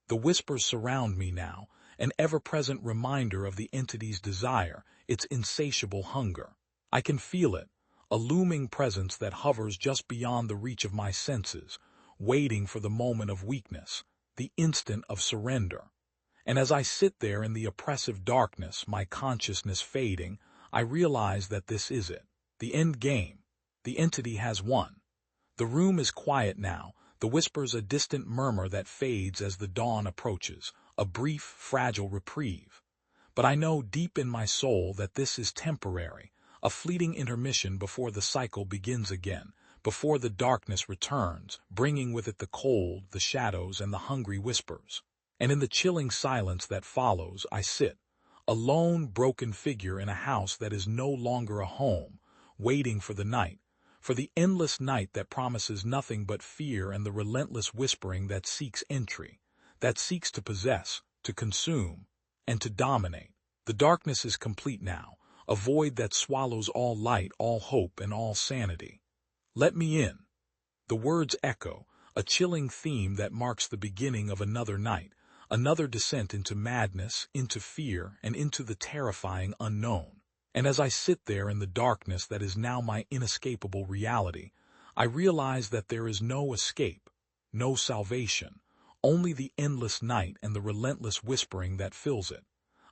The whispers surround me now, an ever-present reminder of the entity's desire, its insatiable hunger. I can feel it, a looming presence that hovers just beyond the reach of my senses, waiting for the moment of weakness, the instant of surrender. And as I sit there in the oppressive darkness, my consciousness fading, I realize that this is it, the end game. The entity has won. The room is quiet now, the whispers a distant murmur that fades as the dawn approaches, a brief, fragile reprieve. But I know deep in my soul that this is temporary, a fleeting intermission before the cycle begins again, before the darkness returns, bringing with it the cold, the shadows, and the hungry whispers. And in the chilling silence that follows, I sit, a lone, broken figure in a house that is no longer a home, waiting for the night, for the endless night that promises nothing but fear and the relentless whispering that seeks entry, that seeks to possess, to consume, and to dominate. The darkness is complete now, a void that swallows all light, all hope, and all sanity. Let me in. The words echo, a chilling theme that marks the beginning of another night, another descent into madness, into fear, and into the terrifying unknown. And as I sit there in the darkness that is now my inescapable reality, I realize that there is no escape, no salvation, only the endless night and the relentless whispering that fills it.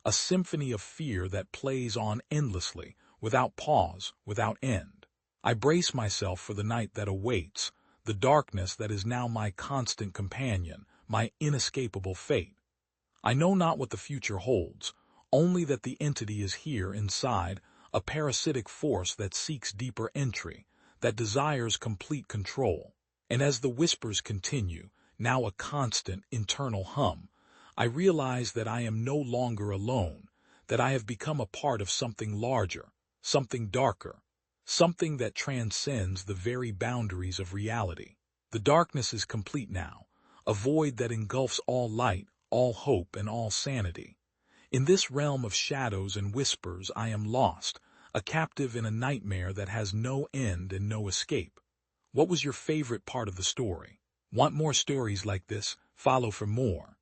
A symphony of fear that plays on endlessly, without pause, without end. I brace myself for the night that awaits, the darkness that is now my constant companion, my inescapable fate. I know not what the future holds, only that the entity is here inside, a parasitic force that seeks deeper entry, that desires complete control. And as the whispers continue, now a constant internal hum, I realize that I am no longer alone, that I have become a part of something larger, something darker, something that transcends the very boundaries of reality. The darkness is complete now, a void that engulfs all light, all hope, and all sanity. In this realm of shadows and whispers I am lost, a captive in a nightmare that has no end and no escape. What was your favorite part of the story? Want more stories like this? Follow for more.